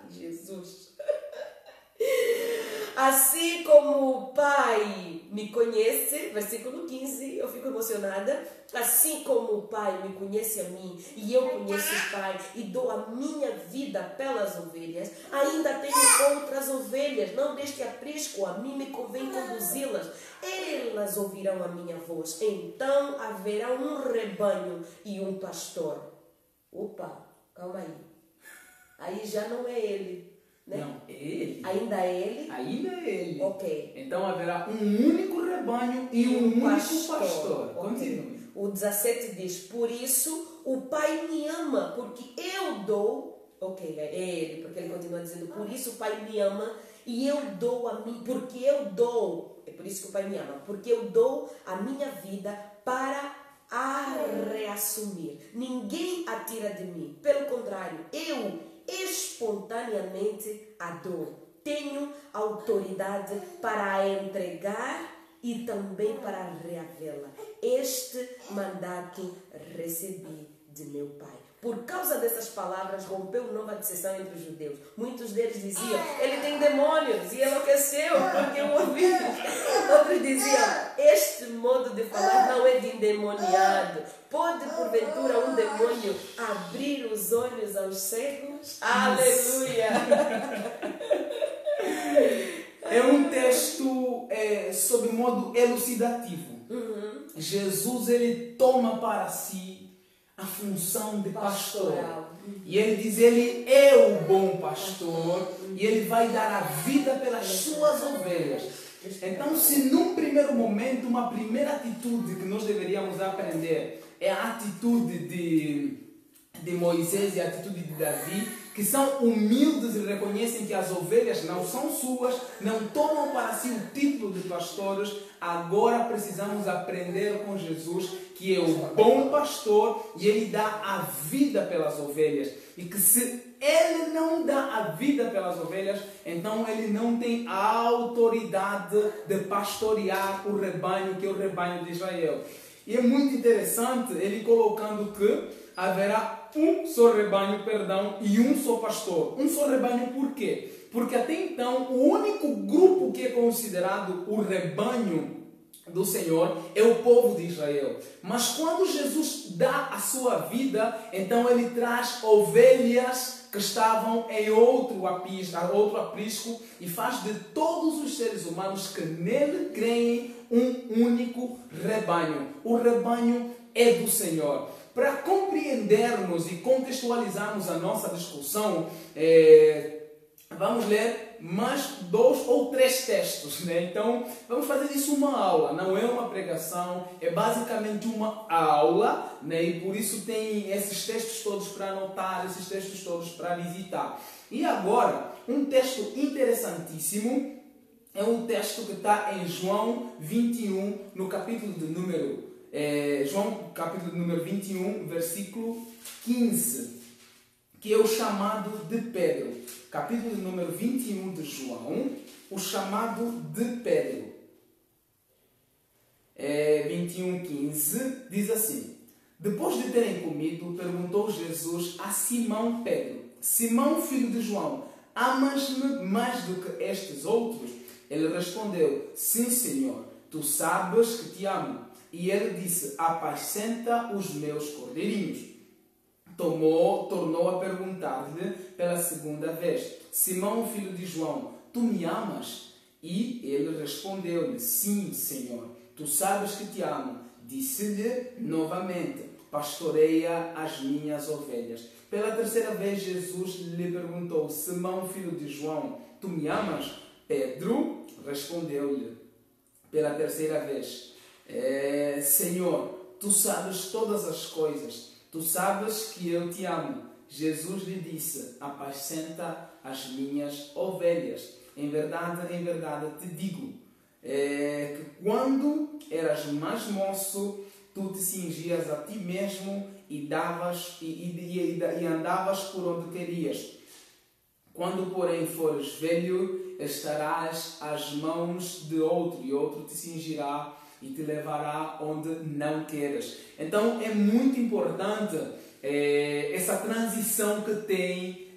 Jesus, assim como o Pai me conhece, versículo 15, eu fico emocionada, assim como o Pai me conhece a mim e eu conheço o Pai e dou a minha vida pelas ovelhas, ainda tenho outras ovelhas, não deste aprisco, a mim me convém conduzi-las, elas ouvirão a minha voz, então haverá um rebanho e um pastor. Opa, calma aí já não é ele. Né? Não, é ele. Ainda é ele? Ainda é ele. Ok. Então haverá um único rebanho e um único pastor. Okay. Continue. O 17 diz, por isso o Pai me ama, porque eu dou... Ok, é ele, porque ele continua dizendo, por isso o Pai me ama e eu dou a mim, porque eu dou... É por isso que o Pai me ama, porque eu dou a minha vida para a reassumir. Ninguém a tira de mim. Pelo contrário, eu espontaneamente a dou. Tenho autoridade para a entregar e também para reavê-la. Este mandato recebi de meu Pai. Por causa dessas palavras, rompeu nova dissensão entre os judeus. Muitos deles diziam, ele tem demônios, e enlouqueceu porque o ouviu. Outros diziam, este modo de falar não é de endemoniado. Pode, porventura, um demônio abrir os olhos aos cegos? Aleluia! É um texto sob modo elucidativo. Jesus, ele toma para si a função de pastor. E ele diz, ele é o bom pastor e ele vai dar a vida pelas suas ovelhas. Então, se num primeiro momento, uma primeira atitude que nós deveríamos aprender é a atitude de Moisés e a atitude de Davi, que são humildes e reconhecem que as ovelhas não são suas, não tomam para si o título de pastores, agora precisamos aprender com Jesus, que é o bom pastor e ele dá a vida pelas ovelhas. E que se ele não dá a vida pelas ovelhas, então ele não tem a autoridade de pastorear o rebanho, que é o rebanho de Israel. E é muito interessante ele colocando que haverá um só rebanho, e um só pastor. Um só rebanho por quê? Porque até então o único grupo que é considerado o rebanho do Senhor é o povo de Israel. Mas quando Jesus dá a sua vida, então ele traz ovelhas que estavam em outro aprisco e faz de todos os seres humanos que nele creem um único rebanho. O rebanho é do Senhor. Para compreendermos e contextualizarmos a nossa discussão, vamos ler mais 2 ou 3 textos, né? Então, vamos fazer disso uma aula, não é uma pregação, é basicamente uma aula, né? E por isso tem esses textos todos para anotar, esses textos todos para visitar. E agora, um texto interessantíssimo, é um texto que está em João 21, no capítulo de número... João, capítulo de número 21, versículo 15, que é o chamado de Pedro. Capítulo de número 21 de João, o chamado de Pedro. 21:15 diz assim: depois de terem comido, perguntou Jesus a Simão Pedro: Simão, filho de João, amas-me mais do que estes outros? Ele respondeu: sim, Senhor, tu sabes que te amo. E ele disse: apacenta os meus cordeirinhos. Tornou a perguntar-lhe pela segunda vez: Simão, filho de João, tu me amas? E ele respondeu-lhe: sim, Senhor, tu sabes que te amo. Disse-lhe novamente: pastoreia as minhas ovelhas. Pela terceira vez Jesus lhe perguntou: Simão, filho de João, tu me amas? Pedro respondeu-lhe pela terceira vez: Senhor, tu sabes todas as coisas, tu sabes que eu te amo. Jesus lhe disse: apacenta as minhas ovelhas. Em verdade te digo, que quando eras mais moço, tu te cingias a ti mesmo e andavas por onde querias. Quando, porém, fores velho, estarás às mãos de outro, e outro te cingirá e te levará onde não queres. Então é muito importante essa transição que tem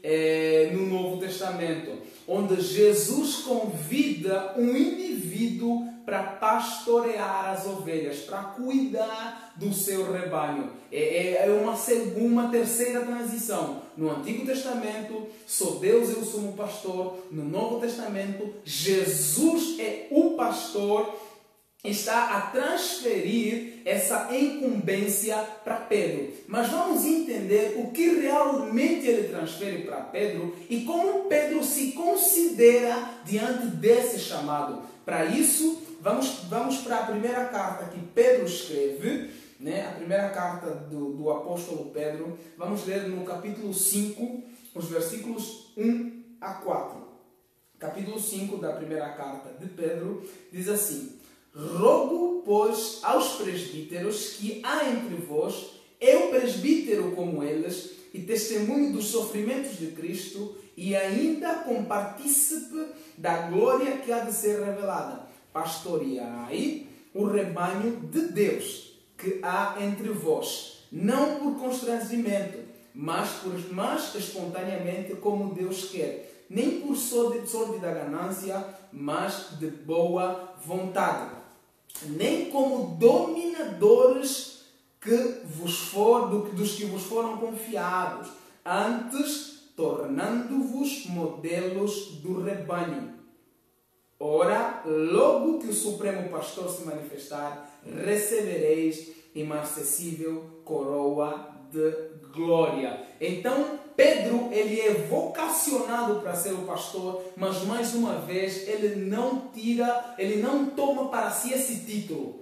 no Novo Testamento, onde Jesus convida um indivíduo para pastorear as ovelhas, para cuidar do seu rebanho. É uma terceira transição. No Antigo Testamento, só Deus é o sumo pastor. No Novo Testamento, Jesus é o pastor. Está a transferir essa incumbência para Pedro. Mas vamos entender o que realmente ele transfere para Pedro e como Pedro se considera diante desse chamado. Para isso, vamos para a primeira carta que Pedro escreve, né? A primeira carta do apóstolo Pedro. Vamos ler no capítulo 5, os versículos 1 a 4. Capítulo 5 da primeira carta de Pedro diz assim: rogo, pois, aos presbíteros que há entre vós, eu presbítero como eles, e testemunho dos sofrimentos de Cristo, e ainda compartícipe da glória que há de ser revelada. Pastoreai o rebanho de Deus que há entre vós, não por constrangimento, mas espontaneamente, como Deus quer, nem por sórdida ganância, mas de boa vontade. Nem como dominadores dos que vos foram confiados, antes tornando-vos modelos do rebanho. Ora, logo que o Supremo Pastor se manifestar, recebereis imarcessível coroa de glória. Então, Pedro, ele é vocacionado para ser o pastor, mas mais uma vez, ele não toma para si esse título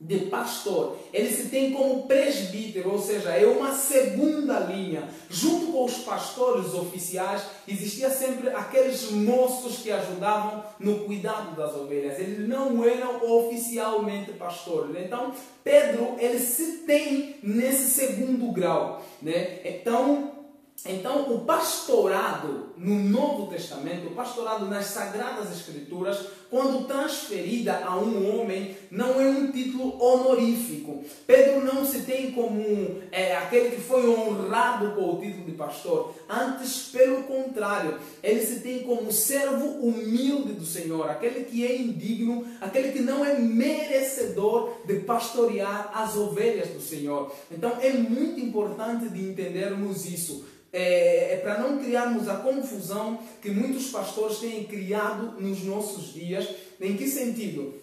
de pastor. Ele se tem como presbítero, ou seja, é uma segunda linha. Junto com os pastores oficiais, existia sempre aqueles moços que ajudavam no cuidado das ovelhas. Eles não eram oficialmente pastores. Então, Pedro, ele se tem nesse segundo grau, né? Então, o pastorado no Novo Testamento, o pastorado nas Sagradas Escrituras, quando transferida a um homem, não é um título honorífico. Pedro não se tem como aquele que foi honrado com o título de pastor. Antes, pelo contrário, ele se tem como servo humilde do Senhor, aquele que é indigno, aquele que não é merecedor de pastorear as ovelhas do Senhor. Então, é muito importante de entendermos isso. Para não criarmos a confusão que muitos pastores têm criado nos nossos dias. Em que sentido?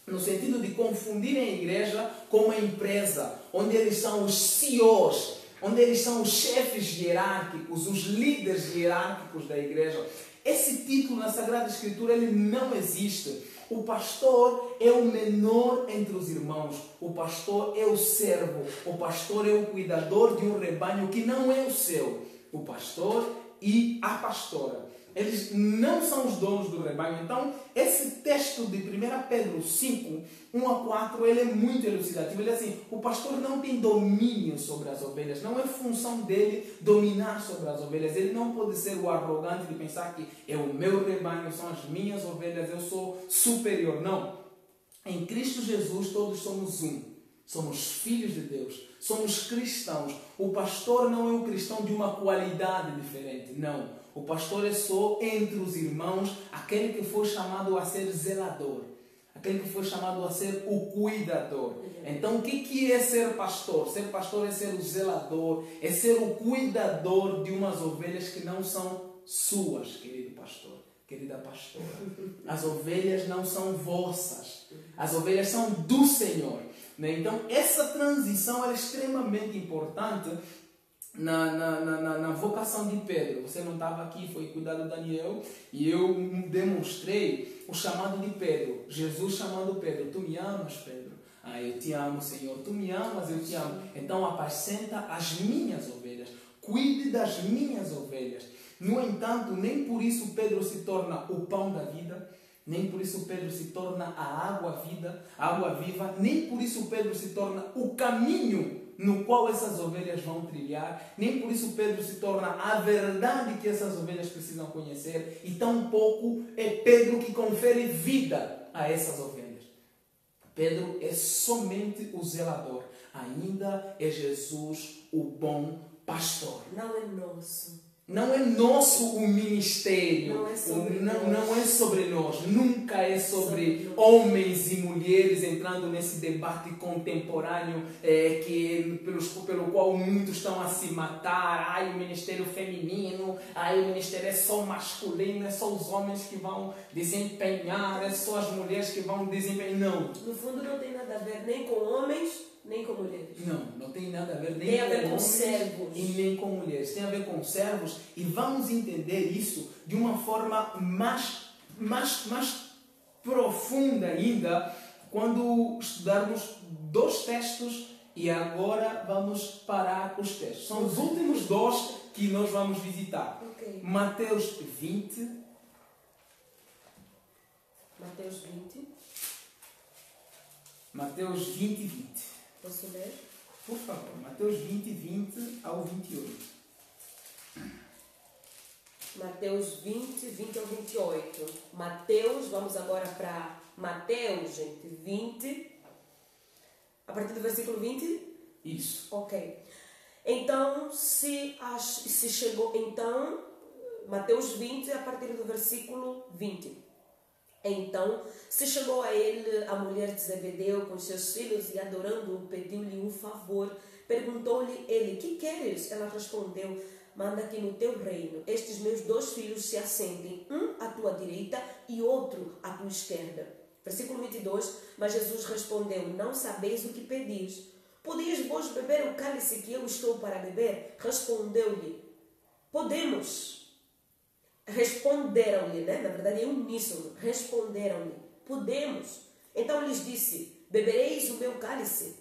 No sentido de confundirem a igreja com uma empresa, onde eles são os CEOs, onde eles são os chefes hierárquicos, os líderes hierárquicos da igreja. Esse título na Sagrada Escritura ele não existe. O pastor é o menor entre os irmãos. O pastor é o servo. O pastor é o cuidador de um rebanho que não é o seu. O pastor e a pastora. Eles não são os donos do rebanho. Então, esse texto de 1 Pedro 5, 1 a 4, ele é muito elucidativo. Ele é assim, o pastor não tem domínio sobre as ovelhas. Não é função dele dominar sobre as ovelhas. Ele não pode ser o arrogante de pensar que é o meu rebanho, são as minhas ovelhas, eu sou superior. Não. Em Cristo Jesus, todos somos um. Somos filhos de Deus. Somos cristãos. O pastor não é um cristão de uma qualidade diferente. Não. O pastor é só entre os irmãos aquele que foi chamado a ser zelador. Aquele que foi chamado a ser o cuidador. Então, o que é ser pastor? Ser pastor é ser o zelador. É ser o cuidador de umas ovelhas que não são suas, querido pastor. Querida pastora. As ovelhas não são vossas. As ovelhas são do Senhor. Então, essa transição é extremamente importante na vocação de Pedro. Você não estava aqui, foi cuidar do Daniel, e eu demonstrei o chamado de Pedro. Jesus chamando Pedro. Tu me amas, Pedro? Eu te amo, Senhor. Tu me amas, eu te amo. Então, apacenta as minhas ovelhas. Cuide das minhas ovelhas. No entanto, nem por isso Pedro se torna o pão da vida. Nem por isso Pedro se torna a água viva, nem por isso Pedro se torna o caminho no qual essas ovelhas vão trilhar, nem por isso Pedro se torna a verdade que essas ovelhas precisam conhecer, e tampouco é Pedro que confere vida a essas ovelhas. Pedro é somente o zelador, ainda é Jesus o bom pastor. Não é nosso. Não é nosso o ministério, não é sobre nós, nunca é sobre homens e mulheres entrando nesse debate contemporâneo pelo qual muitos estão a se matar. Ai, o ministério feminino, ai, o ministério é só masculino, é só os homens que vão desempenhar, é só as mulheres que vão desempenhar. Não. No fundo não tem nada a ver nem com homens, nem com mulheres. Não tem nada a ver nem tem a ver com homens servos e nem com mulheres. Tem a ver com servos, e vamos entender isso de uma forma mais profunda ainda quando estudarmos 2 textos, e agora vamos parar os textos. São os últimos 2 que nós vamos visitar. Okay. Mateus 20. Mateus 20. Mateus 20 e 20. Posso ler? Por favor, Mateus 20 ao 28. Mateus 20 ao 28. Mateus, vamos agora para Mateus, gente, 20. A partir do versículo 20? Isso. Ok. Então, Mateus 20, a partir do versículo 20. Então, se chegou a ele a mulher de Zebedeu com seus filhos e, adorando-o, pediu-lhe um favor. Perguntou-lhe ele: que queres? Ela respondeu: manda que no teu reino estes meus 2 filhos se assentem, um à tua direita e outro à tua esquerda. Versículo 22. Mas Jesus respondeu: não sabeis o que pedis. Podias vós beber o cálice que eu estou para beber? Respondeu-lhe: podemos. Responderam-lhe, né? Na verdade é uníssono. Responderam-lhe: podemos. Então lhes disse: bebereis o meu cálice,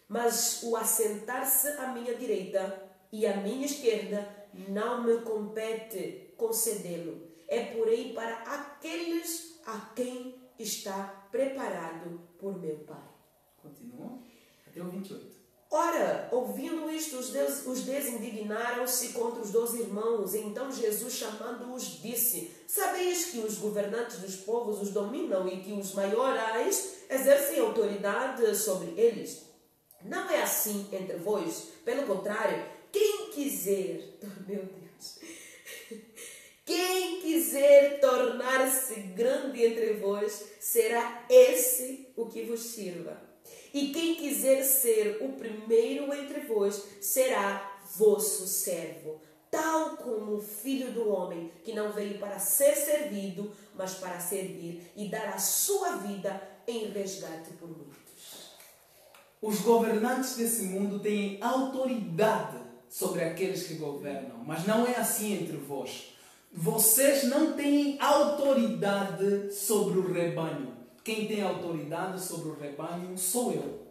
mas o assentar-se à minha direita e à minha esquerda não me compete concedê-lo. É porém para aqueles a quem está preparado por meu Pai. Continua até o 28. Ora, ouvindo isto, os deuses indignaram-se contra os 2 irmãos. Então Jesus, chamando-os, disse: sabeis que os governantes dos povos os dominam e que os maiorais exercem autoridade sobre eles? Não é assim entre vós. Pelo contrário, quem quiser... Meu Deus... Quem quiser tornar-se grande entre vós, será esse o que vos sirva. E quem quiser ser o primeiro entre vós, será vosso servo. Tal como o Filho do Homem, que não veio para ser servido, mas para servir e dar a sua vida em resgate por muitos. Os governantes desse mundo têm autoridade sobre aqueles que governam, mas não é assim entre vós. Vocês não têm autoridade sobre o rebanho. Quem tem autoridade sobre o rebanho sou eu.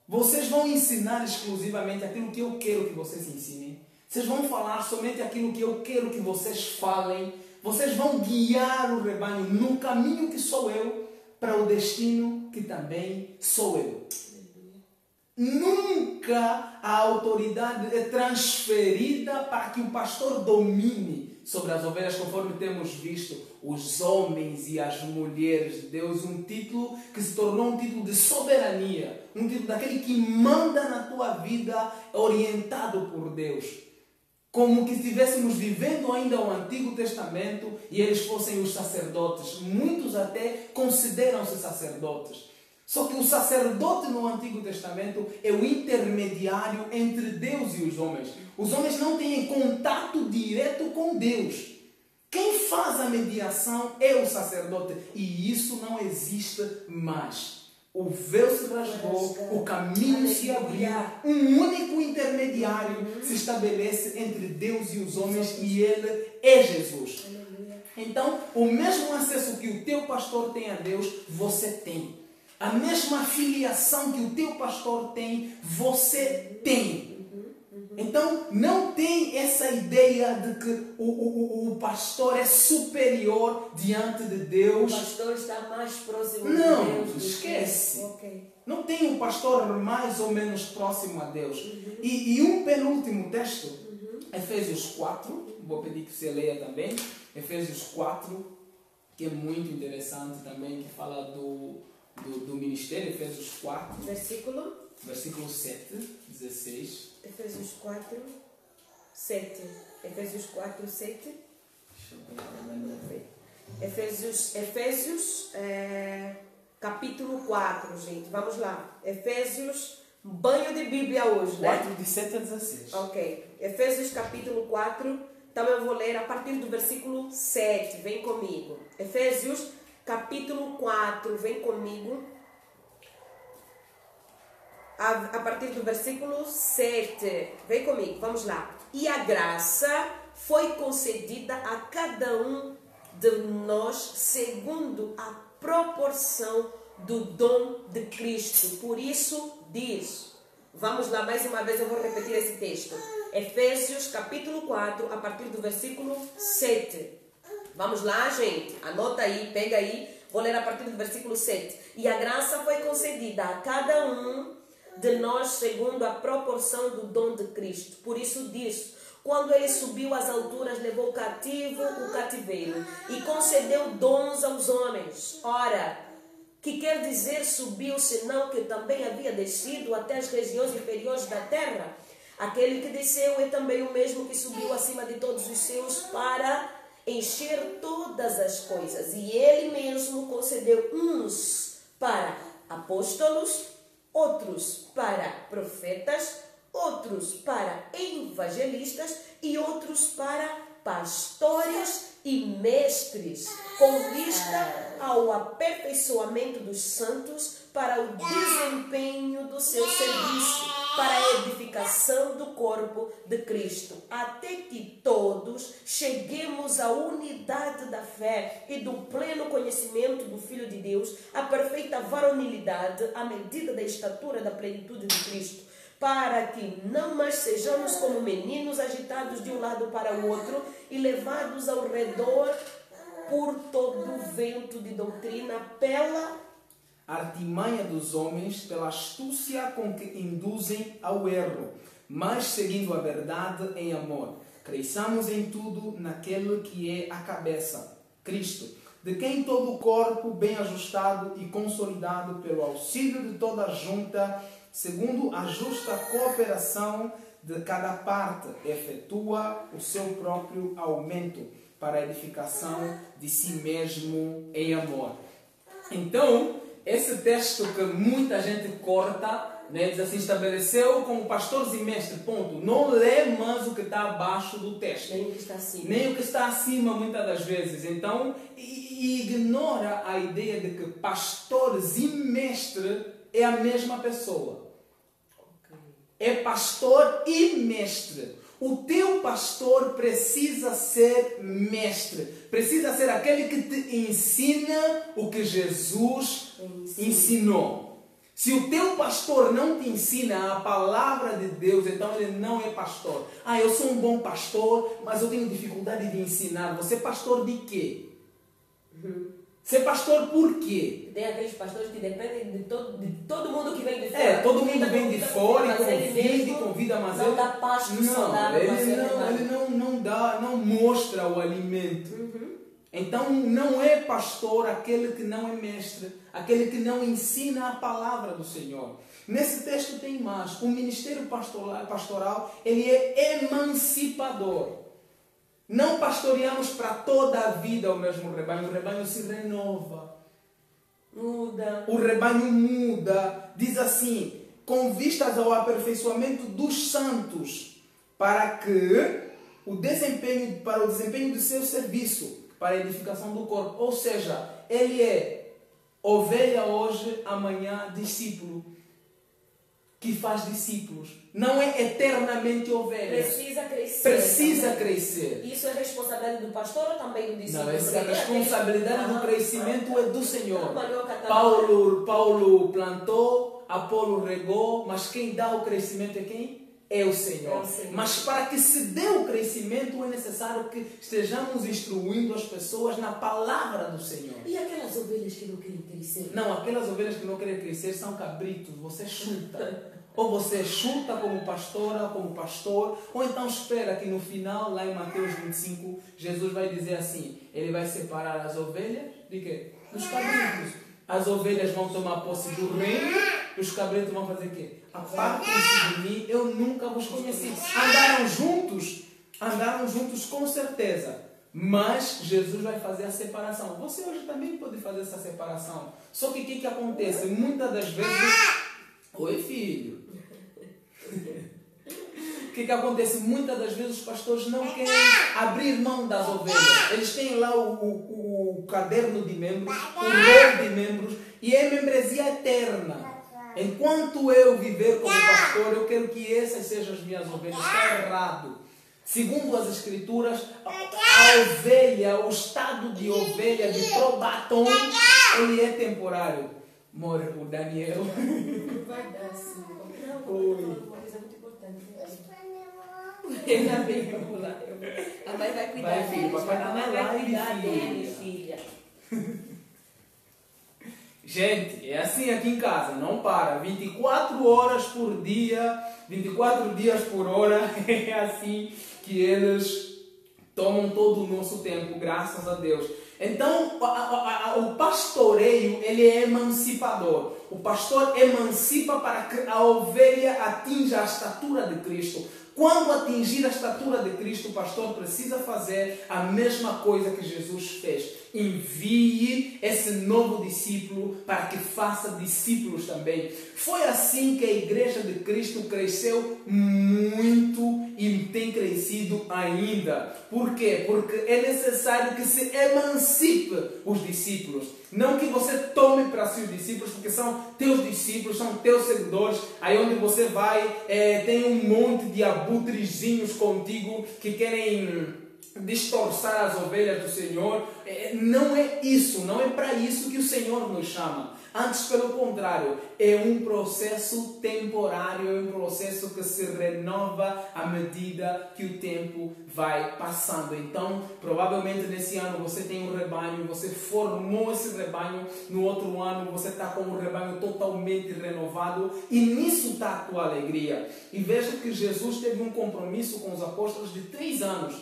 Vocês vão ensinar exclusivamente aquilo que eu quero que vocês ensinem. Vocês vão falar somente aquilo que eu quero que vocês falem. Vocês vão guiar o rebanho no caminho que sou eu, para o destino que também sou eu. Nunca a autoridade é transferida para que o pastor domine sobre as ovelhas, conforme temos visto, os homens e as mulheres de Deus, um título que se tornou um título de soberania, um título daquele que manda na tua vida, orientado por Deus. Como que estivéssemos vivendo ainda o Antigo Testamento e eles fossem os sacerdotes. Muitos até consideram-se sacerdotes. Só que o sacerdote no Antigo Testamento é o intermediário entre Deus e os homens. Os homens não têm contato direto com Deus. Quem faz a mediação é o sacerdote. E isso não existe mais. O véu se rasgou, o caminho se abriu. Um único intermediário se estabelece entre Deus e os homens e ele é Jesus. Então, o mesmo acesso que o teu pastor tem a Deus, você tem. A mesma filiação que o teu pastor tem, você tem. Então, não tem essa ideia de que o pastor é superior diante de Deus. O pastor está mais próximo de Deus. Não, esquece. Okay. Não tem um pastor mais ou menos próximo a Deus. E um penúltimo texto, Efésios 4, vou pedir que você leia também. Efésios 4, que é muito interessante também, que fala do ministério, Efésios 4. Versículo 7, 16. Efésios 4, 7. Efésios 4, 7. Deixa eu ver. Efésios capítulo 4, gente. Vamos lá. Efésios, banho de Bíblia hoje, né? 4, de 7 a 16. Ok. Efésios capítulo 4. Então eu vou ler a partir do versículo 7. Vem comigo. Efésios capítulo 4. Vem comigo. A partir do versículo 7. Vem comigo. Vamos lá. E a graça foi concedida a cada um de nós segundo a proporção do dom de Cristo. Por isso diz, vamos lá mais uma vez, eu vou repetir esse texto. Efésios capítulo 4, a partir do versículo 7. Vamos lá, gente, anota aí, pega aí, vou ler a partir do versículo 7. E a graça foi concedida a cada um de nós segundo a proporção do dom de Cristo. Por isso diz, quando ele subiu às alturas, levou cativo o cativeiro e concedeu dons aos homens. Ora, que quer dizer subiu, senão que também havia descido até as regiões inferiores da terra? Aquele que desceu é também o mesmo que subiu acima de todos os céus para encher todas as coisas. E ele mesmo concedeu uns para apóstolos, outros para profetas, outros para evangelistas e outros para pastores e mestres, com vista ao aperfeiçoamento dos santos para o desempenho do seu serviço, para a edificação do corpo de Cristo, até que todos cheguemos à unidade da fé e do pleno conhecimento do Filho de Deus, à perfeita varonilidade, à medida da estatura da plenitude de Cristo, para que não mais sejamos como meninos agitados de um lado para o outro e levados ao redor por todo o vento de doutrina pela artimanha dos homens, pela astúcia com que induzem ao erro, mas seguindo a verdade em amor. Cresçamos em tudo naquele que é a cabeça, Cristo, de quem todo o corpo, bem ajustado e consolidado pelo auxílio de toda a junta, segundo a justa cooperação de cada parte, efetua o seu próprio aumento para a edificação de si mesmo em amor. Então, esse texto que muita gente corta, né, diz assim, estabeleceu como pastores e mestres, ponto. Não lê mais o que está abaixo do texto. Nem o que está acima. Nem o que está acima, muitas das vezes. Então, ignora a ideia de que pastores e mestre é a mesma pessoa. É pastor e mestre. O teu pastor precisa ser mestre. Precisa ser aquele que te ensina o que Jesus ensinou. Se o teu pastor não te ensina a palavra de Deus, então ele não é pastor. Ah, eu sou um bom pastor, mas eu tenho dificuldade de ensinar. Você é pastor de quê? Ser pastor por quê? Tem aqueles pastores que dependem de todo mundo que vem de fora. Todo mundo vem de fora e convida, mas não dá pasto saudável. Ele não mostra o alimento. Então não é pastor aquele que não é mestre, aquele que não ensina a palavra do Senhor. Nesse texto tem mais. O ministério pastoral ele é emancipador. Não pastoreamos para toda a vida o mesmo rebanho. O rebanho se renova. Muda. O rebanho muda. Diz assim, com vistas ao aperfeiçoamento dos santos, para o desempenho do seu serviço, para a edificação do corpo. Ou seja, ele é ovelha hoje, amanhã discípulo, que faz discípulos. Não é eternamente ovelha. Precisa crescer. Isso é responsabilidade do pastor ou também do discípulo? Não, essa responsabilidade do crescimento é do Senhor. Paulo plantou, Apolo regou, mas quem dá o crescimento é quem? É o Senhor. Mas para que se dê o crescimento é necessário que estejamos instruindo as pessoas na palavra do Senhor. E aquelas ovelhas que não querem crescer? Não, aquelas ovelhas que não querem crescer são cabritos. Você chuta. Ou você chuta como pastora, como pastor, ou então espera que no final, lá em Mateus 25, Jesus vai dizer assim, ele vai separar as ovelhas de quê? Dos cabritos. As ovelhas vão tomar posse do reino, os cabritos vão fazer o quê? Apartem-se de mim, eu nunca vos conheci. Andaram juntos, andaram juntos com certeza. Mas Jesus vai fazer a separação. Você hoje também pode fazer essa separação. Só que o que acontece? Muitas das vezes... Oi, filho. O que acontece? Muitas das vezes os pastores não querem abrir mão das ovelhas. Eles têm lá o caderno de membros, o rol de membros, e é membresia eterna. Enquanto eu viver como pastor, eu quero que essas sejam as minhas ovelhas. Está errado. Segundo as Escrituras, a ovelha, o estado de ovelha, de probatom, ele é temporário. Amor, o Daniel. Não vai dar assim. Não, Oi. uma coisa muito importante. Ainda bem, vamos lá. A mãe vai cuidar dele. A mãe vai cuidar dele, filha. Gente, é assim aqui em casa, não para. 24 horas por dia, 24 dias por hora, é assim que eles tomam todo o nosso tempo, graças a Deus. Então, o pastoreio, ele é emancipador. O pastor emancipa para que a ovelha atinja a estatura de Cristo. Quando atingir a estatura de Cristo, o pastor precisa fazer a mesma coisa que Jesus fez. Envie esse novo discípulo para que faça discípulos também. Foi assim que a igreja de Cristo cresceu muito e tem crescido ainda. Por quê? Porque é necessário que se emancipe os discípulos. Não que você tome para si os discípulos, porque são teus discípulos, são teus seguidores. Aí onde você vai, tem um monte de abutrezinhos contigo que querem distorçar as ovelhas do Senhor. Não é isso, não é para isso que o Senhor nos chama. Antes, pelo contrário, é um processo temporário, é um processo que se renova à medida que o tempo vai passando. Então, provavelmente nesse ano você tem um rebanho, você formou esse rebanho, no outro ano você está com um rebanho totalmente renovado e nisso está a tua alegria. E veja que Jesus teve um compromisso com os apóstolos de 3 anos.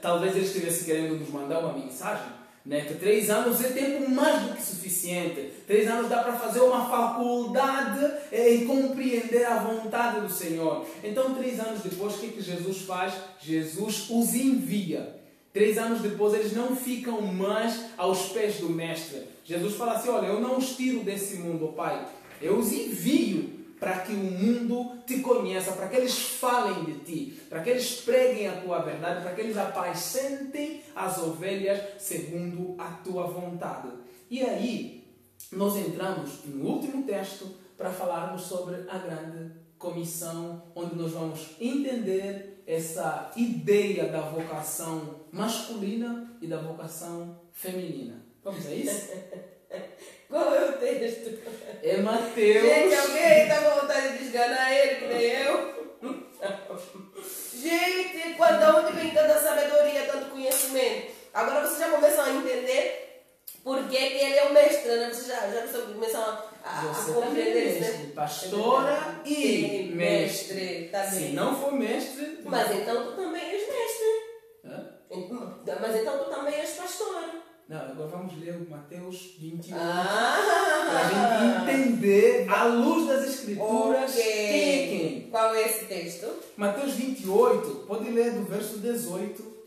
Talvez ele estivesse querendo nos mandar uma mensagem, né? Que 3 anos é tempo mais do que suficiente. 3 anos dá para fazer uma faculdade e compreender a vontade do Senhor. Então 3 anos depois, o que Jesus faz? Jesus os envia. 3 anos depois eles não ficam mais aos pés do mestre. Jesus fala assim: olha, eu não os tiro desse mundo, Pai, eu os envio para que o mundo te conheça, para que eles falem de ti, para que eles preguem a tua verdade, para que eles apacentem as ovelhas segundo a tua vontade. E aí, nós entramos no último texto para falarmos sobre a grande comissão, onde nós vamos entender essa ideia da vocação masculina e da vocação feminina. Vamos a isso? Qual é o texto? É Mateus. Gente, alguém está com vontade de esganar ele, que nem eu? Gente, de onde vem tanta sabedoria, tanto conhecimento? Agora vocês já começam a entender por que ele é o mestre, né? Vocês já começam a compreender isso, né? Pastora e mestre. Tá Se bem. não for mestre... Mas então tu também és mestre. Hã? Mas então tu também és pastora. Não, agora vamos ler o Mateus 28. Para a gente entender, à luz das Escrituras, quem é quem. Qual é esse texto? Mateus 28, pode ler do verso 18.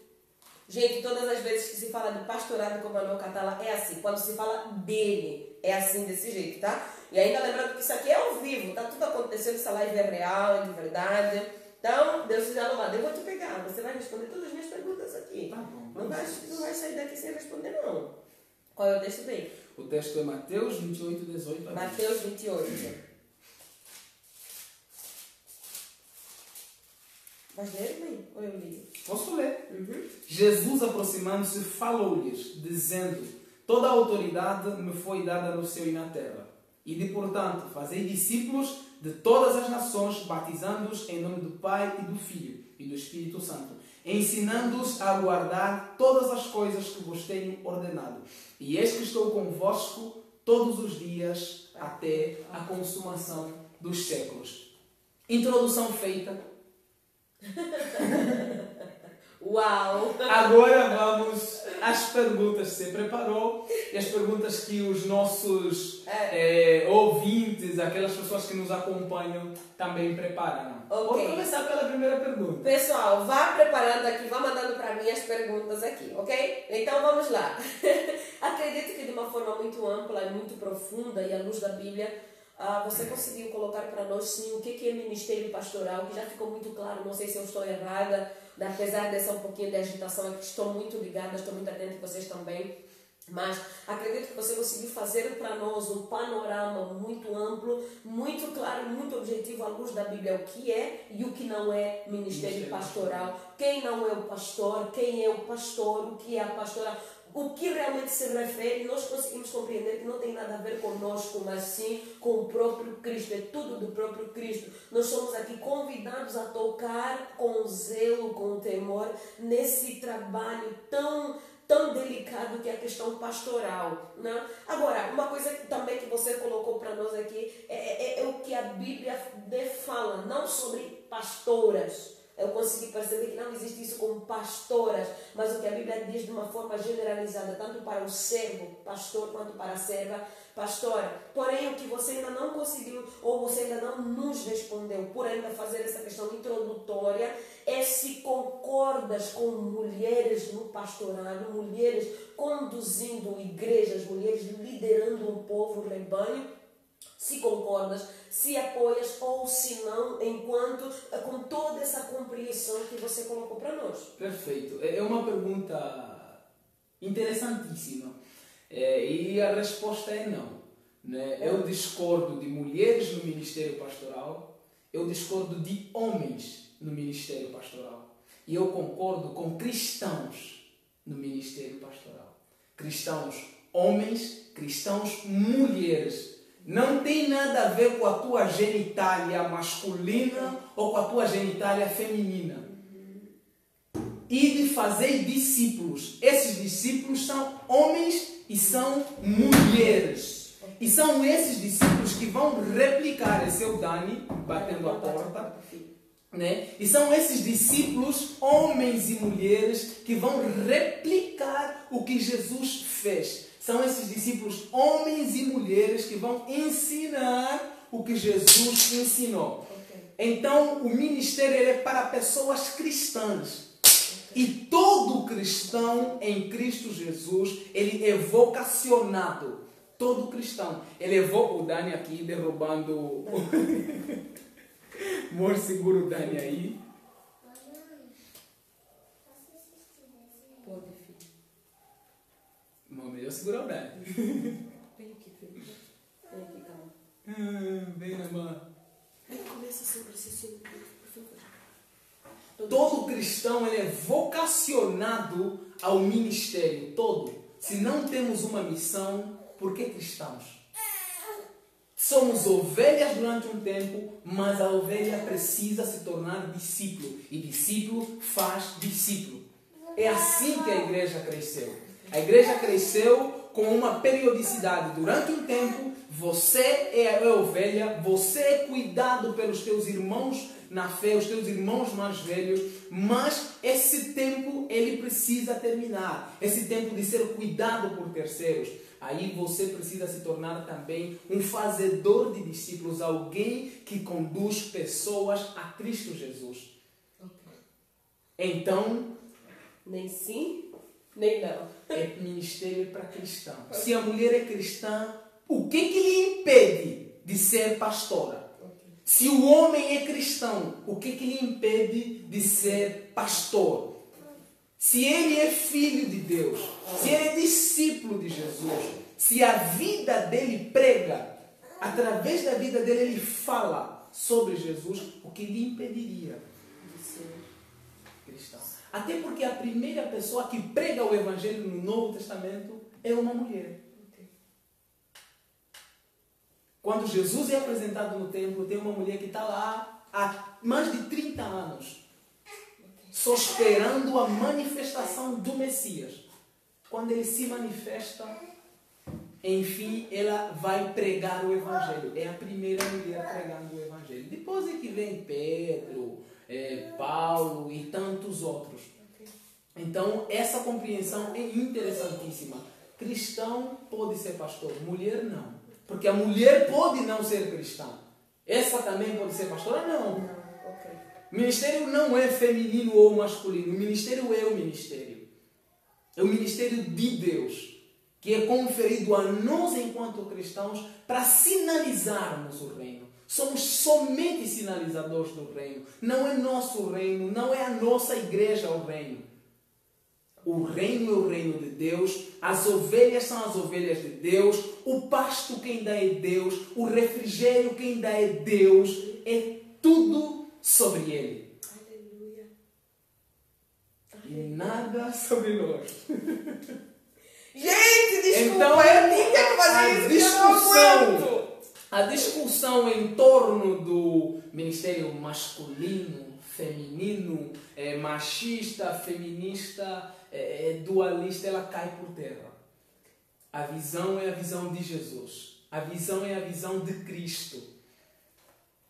Gente, todas as vezes que se fala de pastorado com o Manuel Catala é assim. Quando se fala dele, é assim, desse jeito, tá? E ainda lembrando que isso aqui é ao vivo, tá tudo acontecendo, essa live é real, é de verdade. Então, Deus seja louvado. Eu vou te pegar, você vai responder todas as minhas perguntas aqui. Tá bom. Não vai sair daqui sem responder, não. Qual é o texto bem? O texto é Mateus 28, 18. Mateus 28. Vais ler, mãe? Ou eu ligo? Posso ler? Jesus, aproximando-se, falou-lhes, dizendo: toda a autoridade me foi dada no céu e na terra. E de, portanto, fazei discípulos de todas as nações, batizando-os em nome do Pai e do Filho e do Espírito Santo, ensinando-os a guardar todas as coisas que vos tenho ordenado. E eis que estou convosco todos os dias até a consumação dos séculos. Introdução feita. Uau! Agora vamos às perguntas que você preparou e as perguntas que os nossos ouvintes, aquelas pessoas que nos acompanham também preparam. Ok. Vou começar pela primeira pergunta. Pessoal, vá preparando aqui, vá mandando para mim as perguntas aqui, ok? Então vamos lá. Acredito que de uma forma muito ampla e muito profunda e à luz da Bíblia, você conseguiu colocar para nós sim o que é ministério pastoral, que já ficou muito claro, não sei se eu estou errada, apesar dessa um pouquinho de agitação aqui, estou muito ligada, estou muito atenta a vocês também. Mas acredito que você conseguiu fazer para nós um panorama muito amplo, muito claro, muito objetivo à luz da Bíblia, o que é e o que não é ministério pastoral, quem não é o pastor, quem é o pastor, o que é a pastoral, o que realmente se refere. Nós conseguimos compreender que não tem nada a ver conosco, mas sim com o próprio Cristo, é tudo do próprio Cristo. Nós somos aqui convidados a tocar com zelo, com temor, nesse trabalho tão delicado que é a questão pastoral, né? Agora, uma coisa também que você colocou para nós aqui é o que a Bíblia fala, não sobre pastoras. Eu consegui perceber que não existe isso como pastoras, mas o que a Bíblia diz de uma forma generalizada, tanto para o servo, pastor, quanto para a serva, pastora. Porém, o que você ainda não conseguiu, ou você ainda não nos respondeu, por ainda fazer essa questão introdutória, é se concordas com mulheres no pastorado, mulheres conduzindo igrejas, mulheres liderando um povo, um rebanho. Se concordas, se apoias ou se não, enquanto com toda essa compreensão que você colocou para nós. Perfeito. É uma pergunta interessantíssima. E a resposta é não. Né? Eu discordo de mulheres no ministério pastoral, eu discordo de homens no ministério pastoral. E eu concordo com cristãos no ministério pastoral. Cristãos homens, cristãos mulheres. Não tem nada a ver com a tua genitália masculina ou com a tua genitália feminina. E de fazer discípulos. Esses discípulos são homens e são mulheres. E são esses discípulos que vão replicar. Esse é o Dani batendo a porta. Né? E são esses discípulos, homens e mulheres, que vão replicar o que Jesus fez. São esses discípulos, homens e mulheres, que vão ensinar o que Jesus ensinou. Então, o ministério é para pessoas cristãs. E todo cristão em Cristo Jesus, ele é vocacionado. Todo cristão. Ele é o Dani aqui derrubando... Amor, segura o Dani aí. Pode, filho. Amor, melhor segurar o Dani. Vem aqui, filho. Vem aqui, calma. Vem na mão. Começa sobre esse por favor. Todo cristão ele é vocacionado ao ministério. Todo. Se não temos uma missão, por que cristãos? Somos ovelhas durante um tempo, mas a ovelha precisa se tornar discípulo. E discípulo faz discípulo. É assim que a igreja cresceu. A igreja cresceu com uma periodicidade. Durante um tempo, você é a ovelha, você é cuidado pelos teus irmãos na fé, os teus irmãos mais velhos, mas esse tempo ele precisa terminar. Esse tempo de ser cuidado por terceiros. Aí você precisa se tornar também um fazedor de discípulos, alguém que conduz pessoas a Cristo Jesus. Então, nem sim, nem não. É ministério para cristão. Se a mulher é cristã, o que lhe impede de ser pastora? Se o homem é cristão, o que lhe impede de ser pastor? Se ele é filho de Deus, se ele é discípulo de Jesus, se a vida dele prega, através da vida dele ele fala sobre Jesus, o que lhe impediria de ser cristão? Até porque a primeira pessoa que prega o Evangelho no Novo Testamento é uma mulher. Quando Jesus é apresentado no templo, tem uma mulher que está lá há mais de 30 anos, só esperando a manifestação do Messias. Quando ele se manifesta, enfim, ela vai pregar o Evangelho. É a primeira mulher pregando o Evangelho. Depois é que vem Pedro, Paulo e tantos outros. Então, essa compreensão é interessantíssima. Cristão pode ser pastor, mulher não. Porque a mulher pode não ser cristã. Essa também pode ser pastora? Não. Ok. Ministério não é feminino ou masculino. O ministério é o ministério. É o ministério de Deus, que é conferido a nós enquanto cristãos para sinalizarmos o reino. Somos somente sinalizadores do reino. Não é nosso reino, não é a nossa igreja o reino. O reino é o reino de Deus, as ovelhas são as ovelhas de Deus, o pasto quem dá é Deus, o refrigério quem dá é Deus, é tudo sobre Ele. Aleluia. E nada sobre nós. Gente, desculpa, Então, eu tinha que fazer isso, eu não aguento. a discussão em torno do ministério masculino, feminino, machista, feminista, dualista, ela cai por terra. A visão é a visão de Jesus. A visão é a visão de Cristo.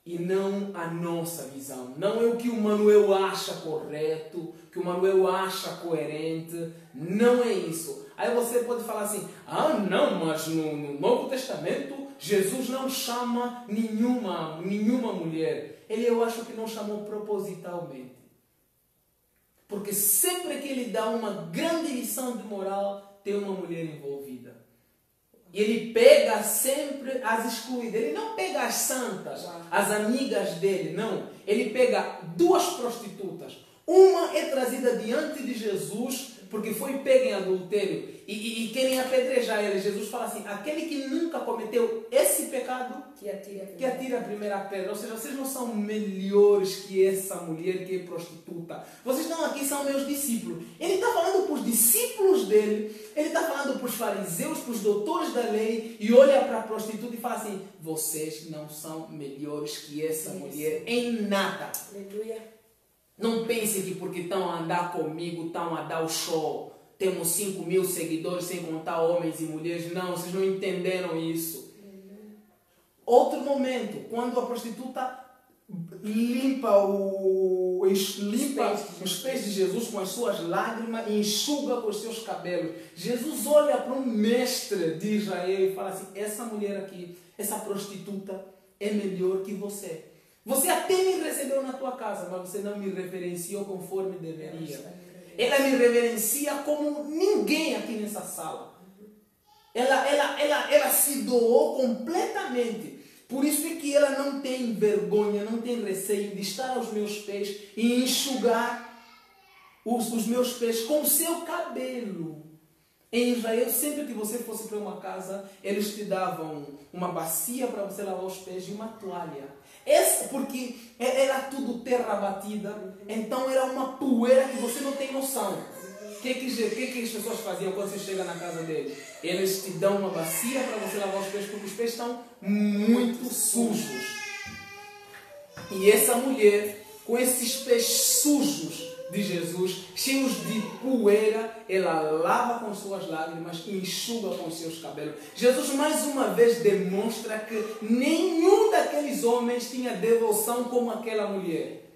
E não a nossa visão. Não é o que o Manuel acha correto, o que o Manuel acha coerente. Não é isso. Aí você pode falar assim, não, mas no Novo Testamento Jesus não chama nenhuma mulher. Eu acho que não chamou propositalmente. Porque sempre que ele dá uma grande lição de moral, tem uma mulher envolvida. E ele pega sempre as excluídas. Ele não pega as santas, as amigas dele, não. Ele pega duas prostitutas. Uma é trazida diante de Jesus porque foi pega em adultério e querem apedrejar ele. Jesus fala assim, aquele que nunca cometeu esse pecado, que atire a primeira pedra. Ou seja, vocês não são melhores que essa mulher que é prostituta. Vocês não aqui são meus discípulos. Ele está falando para os discípulos dele, ele está falando para os fariseus, para os doutores da lei, e olha para a prostituta e fala assim, vocês não são melhores que essa mulher em nada. Aleluia. Não pensem que porque estão a andar comigo, estão a dar o show. Temos 5.000 seguidores, sem contar homens e mulheres. Não, vocês não entenderam isso. Outro momento, quando a prostituta limpa os pés de Jesus com as suas lágrimas e enxuga com os seus cabelos. Jesus olha para um mestre de Israel e fala assim, essa mulher aqui, essa prostituta é melhor que você. Você até me recebeu na tua casa, mas você não me reverenciou conforme deveria. Ela me reverencia como ninguém aqui nessa sala. Ela se doou completamente. Por isso é que ela não tem vergonha, não tem receio de estar aos meus pés e enxugar os meus pés com o seu cabelo. Em Israel, sempre que você fosse para uma casa, eles te davam uma bacia para você lavar os pés e uma toalha. Porque era tudo terra batida, então era uma poeira que você não tem noção. O que as pessoas faziam quando você chega na casa deles? Eles te dão uma bacia para você lavar os pés, porque os pés estão muito sujos. E essa mulher, com esses pés sujos de Jesus, cheios de poeira, ela lava com suas lágrimas e enxuga com seus cabelos. Jesus mais uma vez demonstra que nenhum daqueles homens tinha devoção como aquela mulher.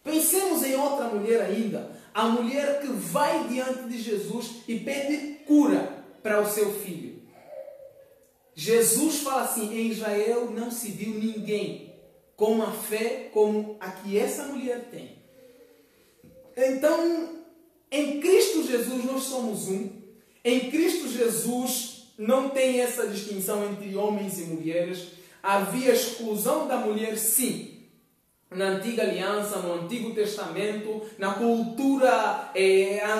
Pensemos em outra mulher ainda, a mulher que vai diante de Jesus e pede cura para o seu filho. Jesus fala assim, em Israel não se viu ninguém com uma fé como a que essa mulher tem. Então, em Cristo Jesus nós somos um. Em Cristo Jesus não tem essa distinção entre homens e mulheres. Havia exclusão da mulher, sim. Na antiga aliança, no Antigo Testamento, na cultura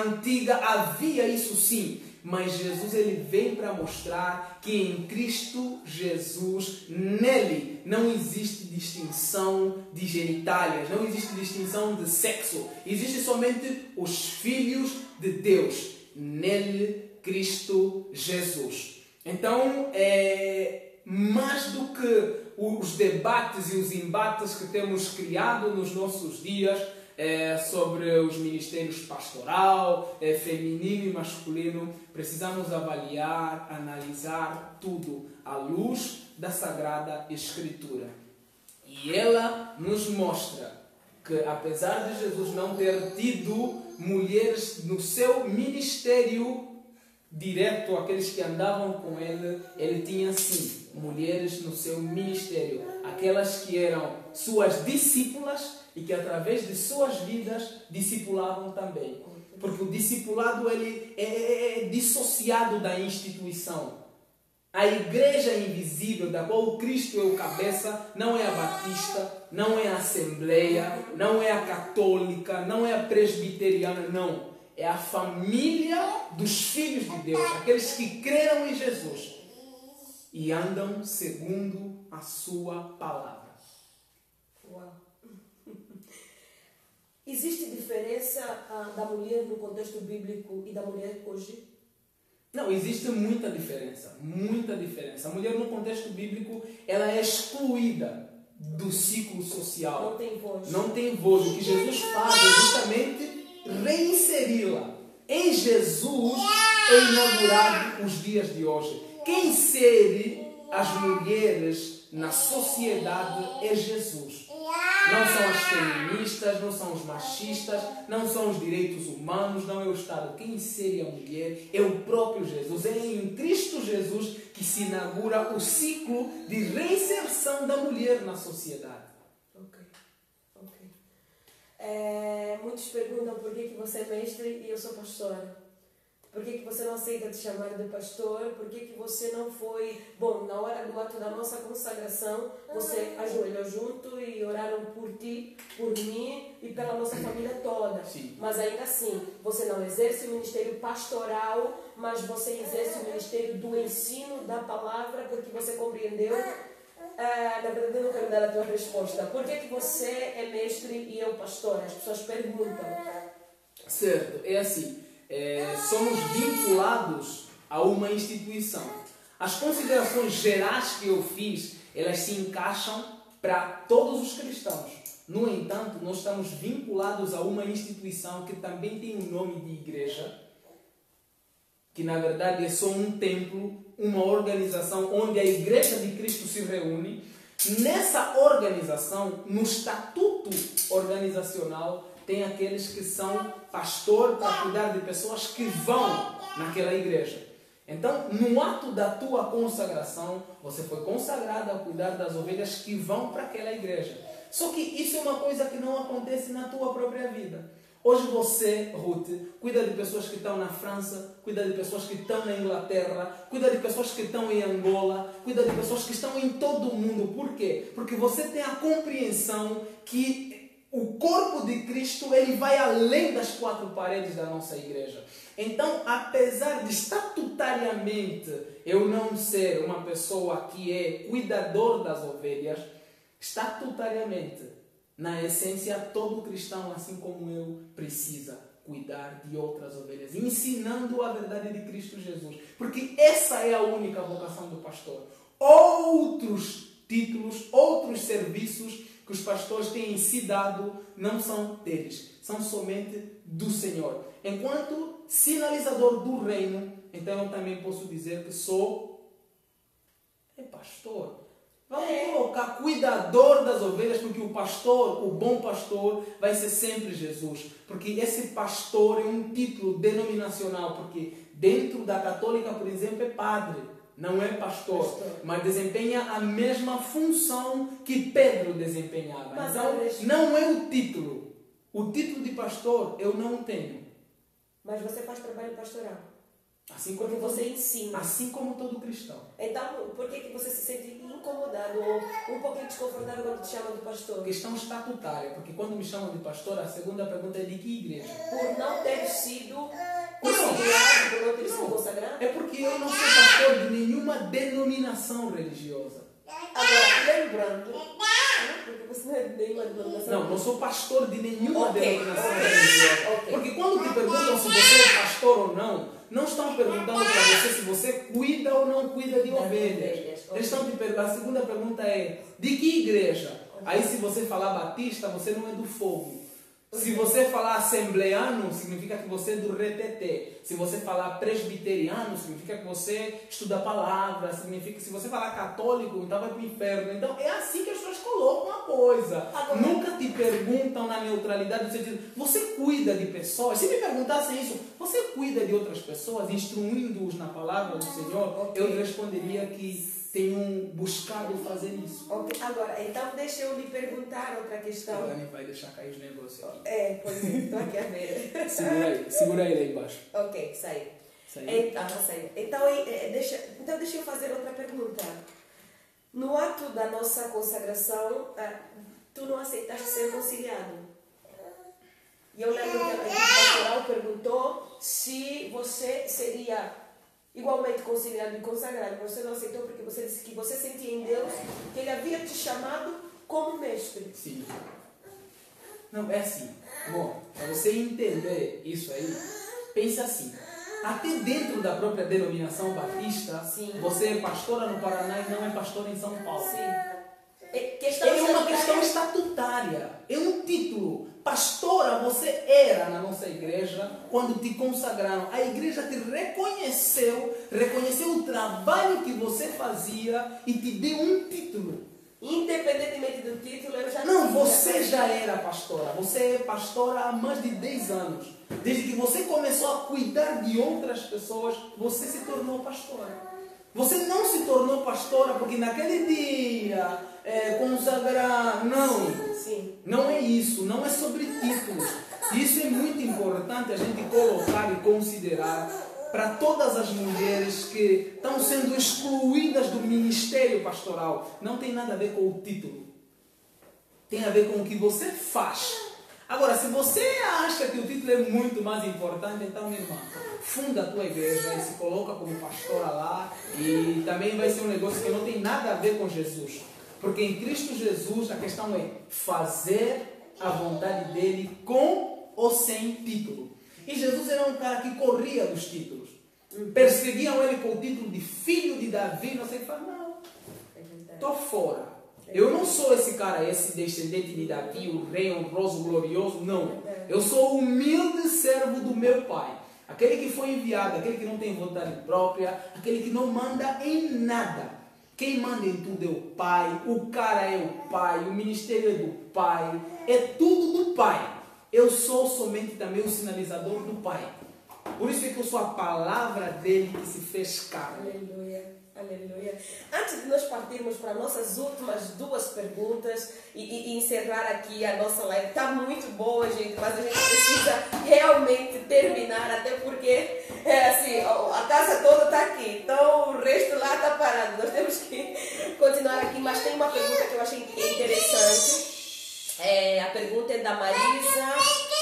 antiga, havia isso sim. Mas Jesus ele vem para mostrar que em Cristo Jesus, nele, não existe distinção de genitálias, não existe distinção de sexo. Existe somente os filhos de Deus. Nele, Cristo Jesus. Então, mais do que os debates e os embates que temos criado nos nossos dias sobre os ministérios pastoral, feminino e masculino, precisamos avaliar, analisar tudo à luz da Sagrada Escritura. E ela nos mostra que, apesar de Jesus não ter tido mulheres no seu ministério direto, aqueles que andavam com ele, ele tinha sim mulheres no seu ministério, aquelas que eram suas discípulas e que através de suas vidas discipulavam também. Porque o discipulado ele é dissociado da instituição. A igreja invisível, da qual Cristo é o cabeça, não é a batista, não é a assembleia, não é a católica, não é a presbiteriana, não. É a família dos filhos de Deus, aqueles que creram em Jesus e andam segundo a sua palavra. Uau. Existe diferença da mulher no contexto bíblico e da mulher hoje? Não, existe muita diferença, muita diferença. A mulher no contexto bíblico, ela é excluída do ciclo social. Não tem voz. Não tem voz. O que Jesus faz é justamente reinseri-la. Em Jesus é inaugurado os dias de hoje. Quem insere as mulheres na sociedade é Jesus. Não são as feministas, não são os machistas, não são os direitos humanos, não é o Estado. Quem insere a mulher é o próprio Jesus. É em Cristo Jesus que se inaugura o ciclo de reinserção da mulher na sociedade. Ok. Muitos perguntam por que você é mestre e eu sou pastora. Por que você não aceita te chamar de pastor? Por que você não foi... Bom, na hora do ato da nossa consagração, você ajoelhou junto e oraram por ti, por mim e pela nossa família toda. Sim. Mas ainda assim, você não exerce o ministério pastoral, mas você exerce o ministério do ensino da palavra, porque você compreendeu. Na verdade, eu não quero dar a tua resposta. Por que você é mestre e eu pastor? As pessoas perguntam. Certo, é assim. Somos vinculados a uma instituição. As considerações gerais que eu fiz, elas se encaixam para todos os cristãos. No entanto, nós estamos vinculados a uma instituição que também tem o nome de igreja, que na verdade é só um templo, uma organização onde a igreja de Cristo se reúne. Nessa organização, no estatuto organizacional, tem aqueles que são pastor para cuidar de pessoas que vão naquela igreja. Então, no ato da tua consagração, você foi consagrado a cuidar das ovelhas que vão para aquela igreja. Só que isso é uma coisa que não acontece na tua própria vida. Hoje você, Ruth, cuida de pessoas que estão na França, cuida de pessoas que estão na Inglaterra, cuida de pessoas que estão em Angola, cuida de pessoas que estão em todo o mundo. Por quê? Porque você tem a compreensão que o corpo de Cristo ele vai além das quatro paredes da nossa igreja. Então, apesar de estatutariamente eu não ser uma pessoa que é cuidador das ovelhas, estatutariamente, na essência, todo cristão, assim como eu, precisa cuidar de outras ovelhas, ensinando a verdade de Cristo Jesus. Porque essa é a única vocação do pastor. Outros títulos, outros serviços que os pastores têm se dado não são deles, são somente do Senhor. Enquanto sinalizador do reino, então eu também posso dizer que sou pastor. Vamos colocar cuidador das ovelhas, porque o pastor, o bom pastor, vai ser sempre Jesus. Porque esse pastor é um título denominacional, porque dentro da católica, por exemplo, é padre. Não é pastor, mas desempenha a mesma função que Pedro desempenhava. Mas então, não é o título. O título de pastor eu não tenho. Mas você faz trabalho pastoral. Assim como porque você ensina. Assim como todo cristão. Então, por que você se sente incomodado ou um pouquinho desconfortável quando te chamam de pastor? Questão estatutária, porque quando me chamam de pastor, a segunda pergunta é de que igreja? Por não ter sido consagrado, por não ter sido consagrado? É porque eu não sou pastor de nenhuma denominação religiosa. Agora, lembrando, porque você não é de nenhuma denominação. Não sou pastor de nenhuma denominação religiosa. Porque quando te perguntam se você é pastor ou não estão perguntando para você se você cuida ou não cuida de ovelhas. Eles estão te perguntando. A segunda pergunta é: de que igreja? Aí se você falar batista, você não é do fogo. Se você falar assembleano, significa que você é do reteté. Se você falar presbiteriano, significa que você estuda a palavra. Significa que se você falar católico, então vai para o inferno. Então é assim que as pessoas colocam a coisa. Agora, nunca te perguntam na neutralidade do sentido, você cuida de pessoas? Se me perguntassem isso, você cuida de outras pessoas, instruindo-os na palavra do Senhor? Eu responderia que tenho buscado fazer isso. Okay. Agora, então deixa eu lhe perguntar outra questão. A Dani vai deixar cair os negócios aqui. Pois é, estou aqui a ver. Segura ele aí embaixo. Ok, saiu. Saiu? Saiu. Então, deixa eu fazer outra pergunta. No ato da nossa consagração, tu não aceitaste ser conciliado? E eu lembro que a equipe pastoral perguntou se você seria igualmente conciliado e consagrado. Você não aceitou porque você disse que você sentia em Deus que Ele havia te chamado como mestre. Sim. Não, é assim. Bom, para você entender isso aí, pensa assim. Até dentro da própria denominação batista, sim, você é pastora no Paraná e não é pastora em São Paulo. Sim. É uma questão estatutária. É um título. Pastora você era na nossa igreja quando te consagraram. A igreja te reconheceu o trabalho que você fazia e te deu um título. Independentemente do título, eu já não, você já era pastora. Você é pastora há mais de 10 anos. Desde que você começou a cuidar de outras pessoas, você se tornou pastora. Você não se tornou pastora porque naquele dia consagrar. Não. Sim. Não é isso. Não é sobre títulos. Isso é muito importante a gente colocar e considerar para todas as mulheres que estão sendo excluídas do ministério pastoral. Não tem nada a ver com o título. Tem a ver com o que você faz. Agora, se você acha que o título é muito mais importante, então, minha irmã, funda a tua igreja e se coloca como pastora lá. E também vai ser um negócio que não tem nada a ver com Jesus. Porque em Cristo Jesus a questão é fazer a vontade dele com ou sem título. E Jesus era um cara que corria dos títulos. Perseguiam ele com o título de filho de Davi. Não sei o que fala, não. Estou fora. Eu não sou esse cara, esse descendente de Davi, o rei honroso, glorioso. Não. Eu sou o humilde servo do meu pai. Aquele que foi enviado, aquele que não tem vontade própria, aquele que não manda em nada. Quem manda em tudo é o pai. O cara é o pai. O ministério é do pai. É tudo do pai. Eu sou somente também o sinalizador do Pai. Por isso é que eu sou a palavra dele que se fez carne. Aleluia, aleluia. Antes de nós partirmos para nossas últimas duas perguntas e encerrar aqui a nossa live, está muito boa, gente, mas a gente precisa realmente terminar, até porque assim, a casa toda está aqui, então o resto lá está parado. Nós temos que continuar aqui, mas tem uma pergunta que eu achei interessante. A pergunta é da Marisa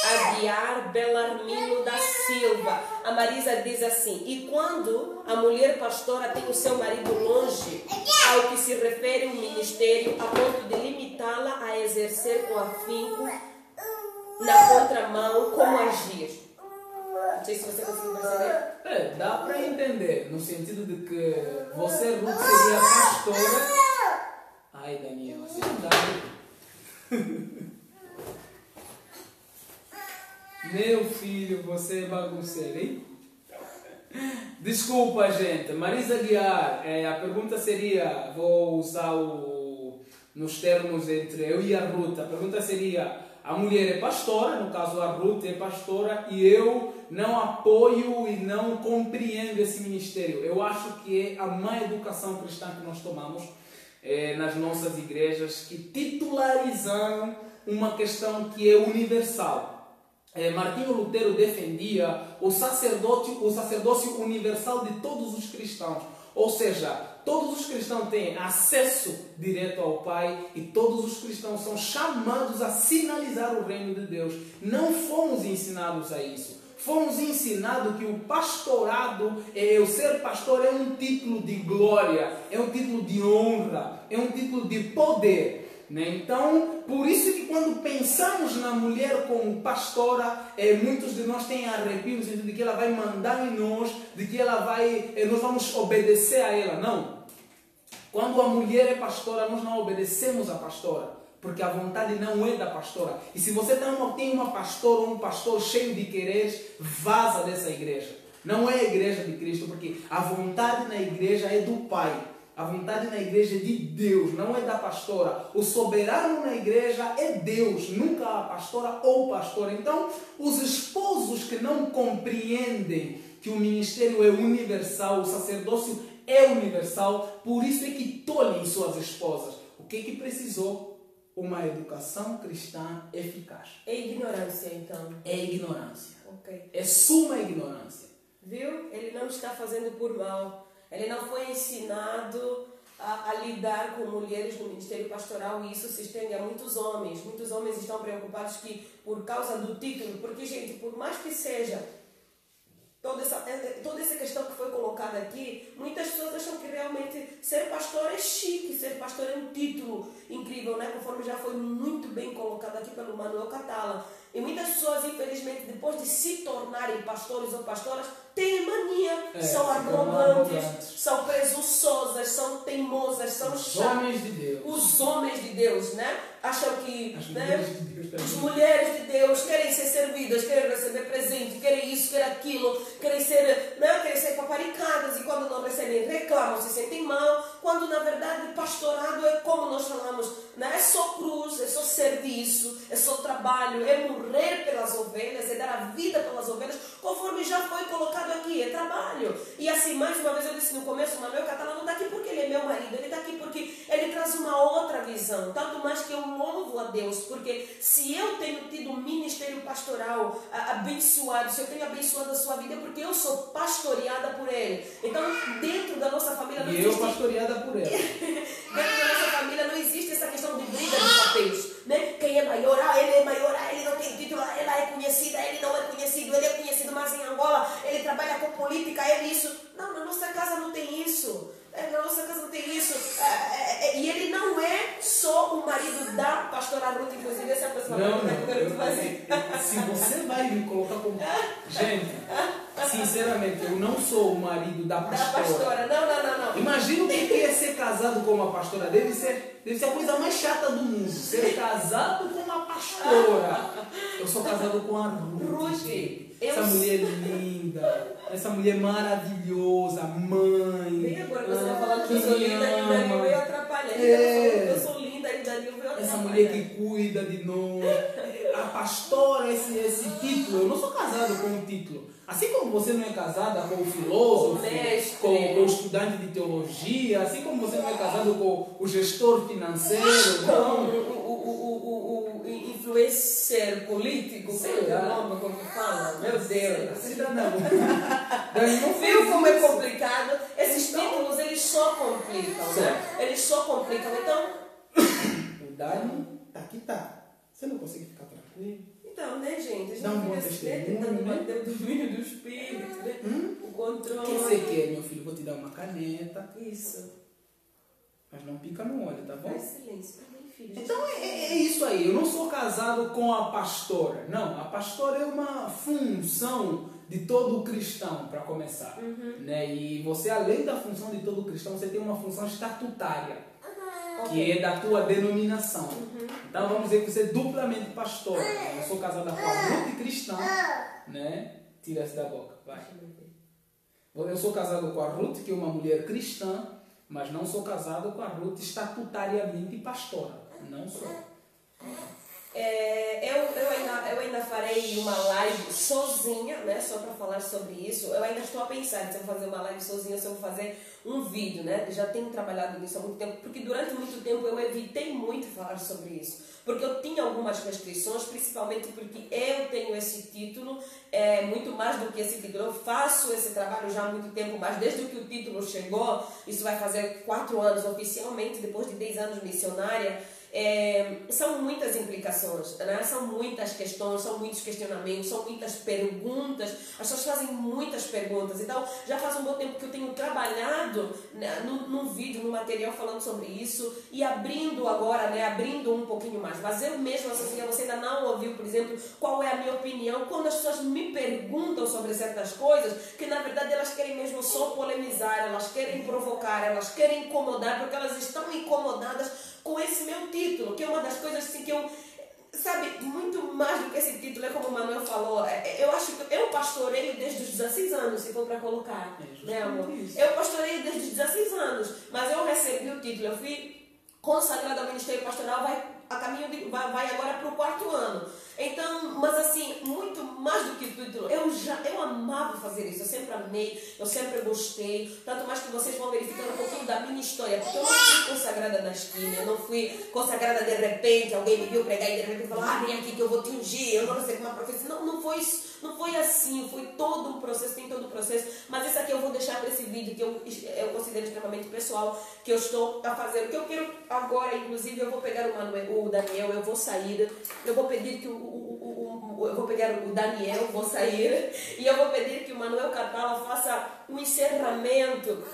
Aguiar Belarmino da Silva. A Marisa diz assim: e quando a mulher pastora tem o seu marido longe, ao que se refere o ministério, a ponto de limitá-la a exercer com afinco na contramão, como agir? Não sei se você conseguiu perceber. Dá para entender, no sentido de que você, Ruth, seria pastora. Ai, Daniela, assim não dá. Meu filho, você é bagunceiro, hein? Desculpa, gente. Marisa Guiar, a pergunta seria, vou usar nos termos entre eu e a Ruth. A pergunta seria: a mulher é pastora, no caso a Ruth é pastora, e eu não apoio e não compreendo esse ministério. Eu acho que é a má educação cristã que nós tomamos nas nossas igrejas, que titularizaram uma questão que é universal. Martinho Lutero defendia o sacerdócio universal de todos os cristãos. Ou seja, todos os cristãos têm acesso direto ao Pai e todos os cristãos são chamados a sinalizar o reino de Deus. Não fomos ensinados a isso. Fomos ensinados que o pastorado, o ser pastor é um título de glória, é um título de honra, é um título de poder. Então, por isso que quando pensamos na mulher como pastora, muitos de nós têm arrepio no sentido de que ela vai mandar em nós, de que nós vamos obedecer a ela. Não. Quando a mulher é pastora, nós não obedecemos a pastora, porque a vontade não é da pastora. E se você tem uma pastora ou um pastor cheio de quereres, vaza dessa igreja. Não é a igreja de Cristo, porque a vontade na igreja é do Pai. A vontade na igreja é de Deus, não é da pastora. O soberano na igreja é Deus, nunca a pastora ou pastor. Então, os esposos que não compreendem que o ministério é universal, o sacerdócio é universal, por isso é que tolhem suas esposas. O que é que precisou? Uma educação cristã eficaz. É ignorância, então. É ignorância. Ok. É suma ignorância. Viu? Ele não está fazendo por mal. Ele não foi ensinado a lidar com mulheres no ministério pastoral, e isso se estende a muitos homens. Muitos homens estão preocupados que, por causa do título, porque, gente, por mais que seja toda essa questão que foi colocada aqui, muitas pessoas acham que realmente ser pastor é chique, ser pastor é um título incrível, né? Conforme já foi muito bem colocado aqui pelo Manuel Catala. E muitas pessoas, infelizmente, depois de se tornarem pastores ou pastoras, têm mania, são arrogantes, são presunçosas, são teimosas, são chatas. Os homens de Deus. Os homens de Deus, né? Acham que as mulheres de Deus querem ser servidas, querem receber presente, querem isso, querem aquilo, querem ser paparicadas, e quando não recebem reclamam, se sentem mal, quando na verdade pastorado é como nós falamos, né? É só cruz, é só serviço, é só trabalho, é morrer pelas ovelhas, é dar a vida pelas ovelhas, conforme já foi colocado aqui, é trabalho. E assim, mais uma vez eu disse no começo, o Manuel Catala não está aqui porque ele é meu marido, ele está aqui porque ele traz uma outra visão, tanto mais que eu louvo a Deus, porque se eu tenho tido um ministério pastoral abençoado, se eu tenho abençoado a sua vida, é porque eu sou pastoreada por ele. Então, dentro da nossa família não existe... eu pastoreada por ele. Dentro da nossa família não existe essa questão de briga de papéis, né? Quem é maior, ele é maior, ele não tem título, ela é conhecida, ele não é conhecido, ele é conhecido mais em Angola, ele trabalha com política, ele isso. Não, na nossa casa não tem isso. Na nossa casa não tem isso. E ele não é só o marido da pastora Ruth, inclusive essa pessoa se você vai me colocar como... Gente, sinceramente, eu não sou o marido da pastora. Não. Imagina o que é ser casado com uma pastora. Deve ser a coisa mais chata do mundo. Ser casado com uma pastora. Eu sou casado com a Ruth. Essa mulher linda, essa mulher maravilhosa, mãe. Bem agora que você vai falar que eu sou linda e Danilo veio atrapalhar. Eu sou linda e Danilo veio atrapalhar. Essa mulher que cuida de nós. A pastora, esse título. Eu não sou casado com um título. Assim como você não é casada com o filósofo, com o estudante de teologia, assim como você não é casado com o gestor financeiro, o influencer político, sei lá como fala, meu Deus. Cidadão. Viu como é complicado? Esses títulos, eles só complicam, né? Eles só complicam. Então, o dano tá que tá. Você não consegue ficar tranquilo? Então, né, gente? A gente dá um bom testemunho, tentando bater o domínio do espírito, né? O controle. O que você quer, meu filho? Vou te dar uma caneta. Isso. Mas não pica no olho, tá bom? Faz silêncio. Então é isso aí. Eu não sou casado com a pastora. Não, a pastora é uma função de todo cristão, para começar. Né? E você, além da função de todo cristão, você tem uma função estatutária, que é da tua denominação. Então vamos dizer que você é duplamente pastor. Eu sou casada com a Ruth cristã, né? Tira essa da boca, vai. Eu sou casado com a Ruth, que é uma mulher cristã, mas não sou casado com a Ruth estatutariamente pastora. Não sou. Eu ainda farei uma live sozinha, né? Só para falar sobre isso. Eu ainda estou a pensar se eu vou fazer uma live sozinha ou se eu vou fazer um vídeo, né? Já tenho trabalhado nisso há muito tempo, porque durante muito tempo eu evitei muito falar sobre isso. Porque eu tinha algumas restrições, principalmente porque eu tenho esse título, muito mais do que esse título. Eu faço esse trabalho já há muito tempo, mas desde que o título chegou, isso vai fazer 4 anos oficialmente, depois de 10 anos missionária. São muitas implicações, né? São muitas questões, são muitos questionamentos, são muitas perguntas. As pessoas fazem muitas perguntas. Então já faz um bom tempo que eu tenho trabalhado, né, num vídeo, num material falando sobre isso, e abrindo agora, né, abrindo um pouquinho mais. Mas eu mesma, assim, você ainda não ouviu, por exemplo, qual é a minha opinião quando as pessoas me perguntam sobre certas coisas, que na verdade elas querem mesmo só polemizar, elas querem provocar, elas querem incomodar, porque elas estão incomodadas com esse meu título, que é uma das coisas assim que eu, sabe, muito mais do que esse título, é como o Manuel falou, eu acho que eu pastoreio desde os 16 anos, se for para colocar, né, amor? Eu pastoreio desde os 16 anos, mas eu recebi o título, eu fui consagrada ao ministério pastoral, vai agora para o 4º ano. Então, mas assim, muito mais do que tudo, eu amava fazer isso, eu sempre amei, eu sempre gostei, tanto mais que vocês vão verificando um pouquinho da minha história, porque eu não fui consagrada na esquina, eu não fui consagrada de repente, alguém me viu pregar e de repente falou, vem aqui que eu vou te ungir, eu não sei como uma profecia. Não foi isso, não foi assim, foi todo um processo, tem todo um processo, mas isso aqui eu vou deixar para esse vídeo que eu considero extremamente pessoal, que eu estou a fazer. O que eu quero agora, inclusive, eu vou pegar o Daniel, eu vou sair, eu vou pedir que eu vou pegar o Daniel, vou sair, e eu vou pedir que o Manuel Catala faça um encerramento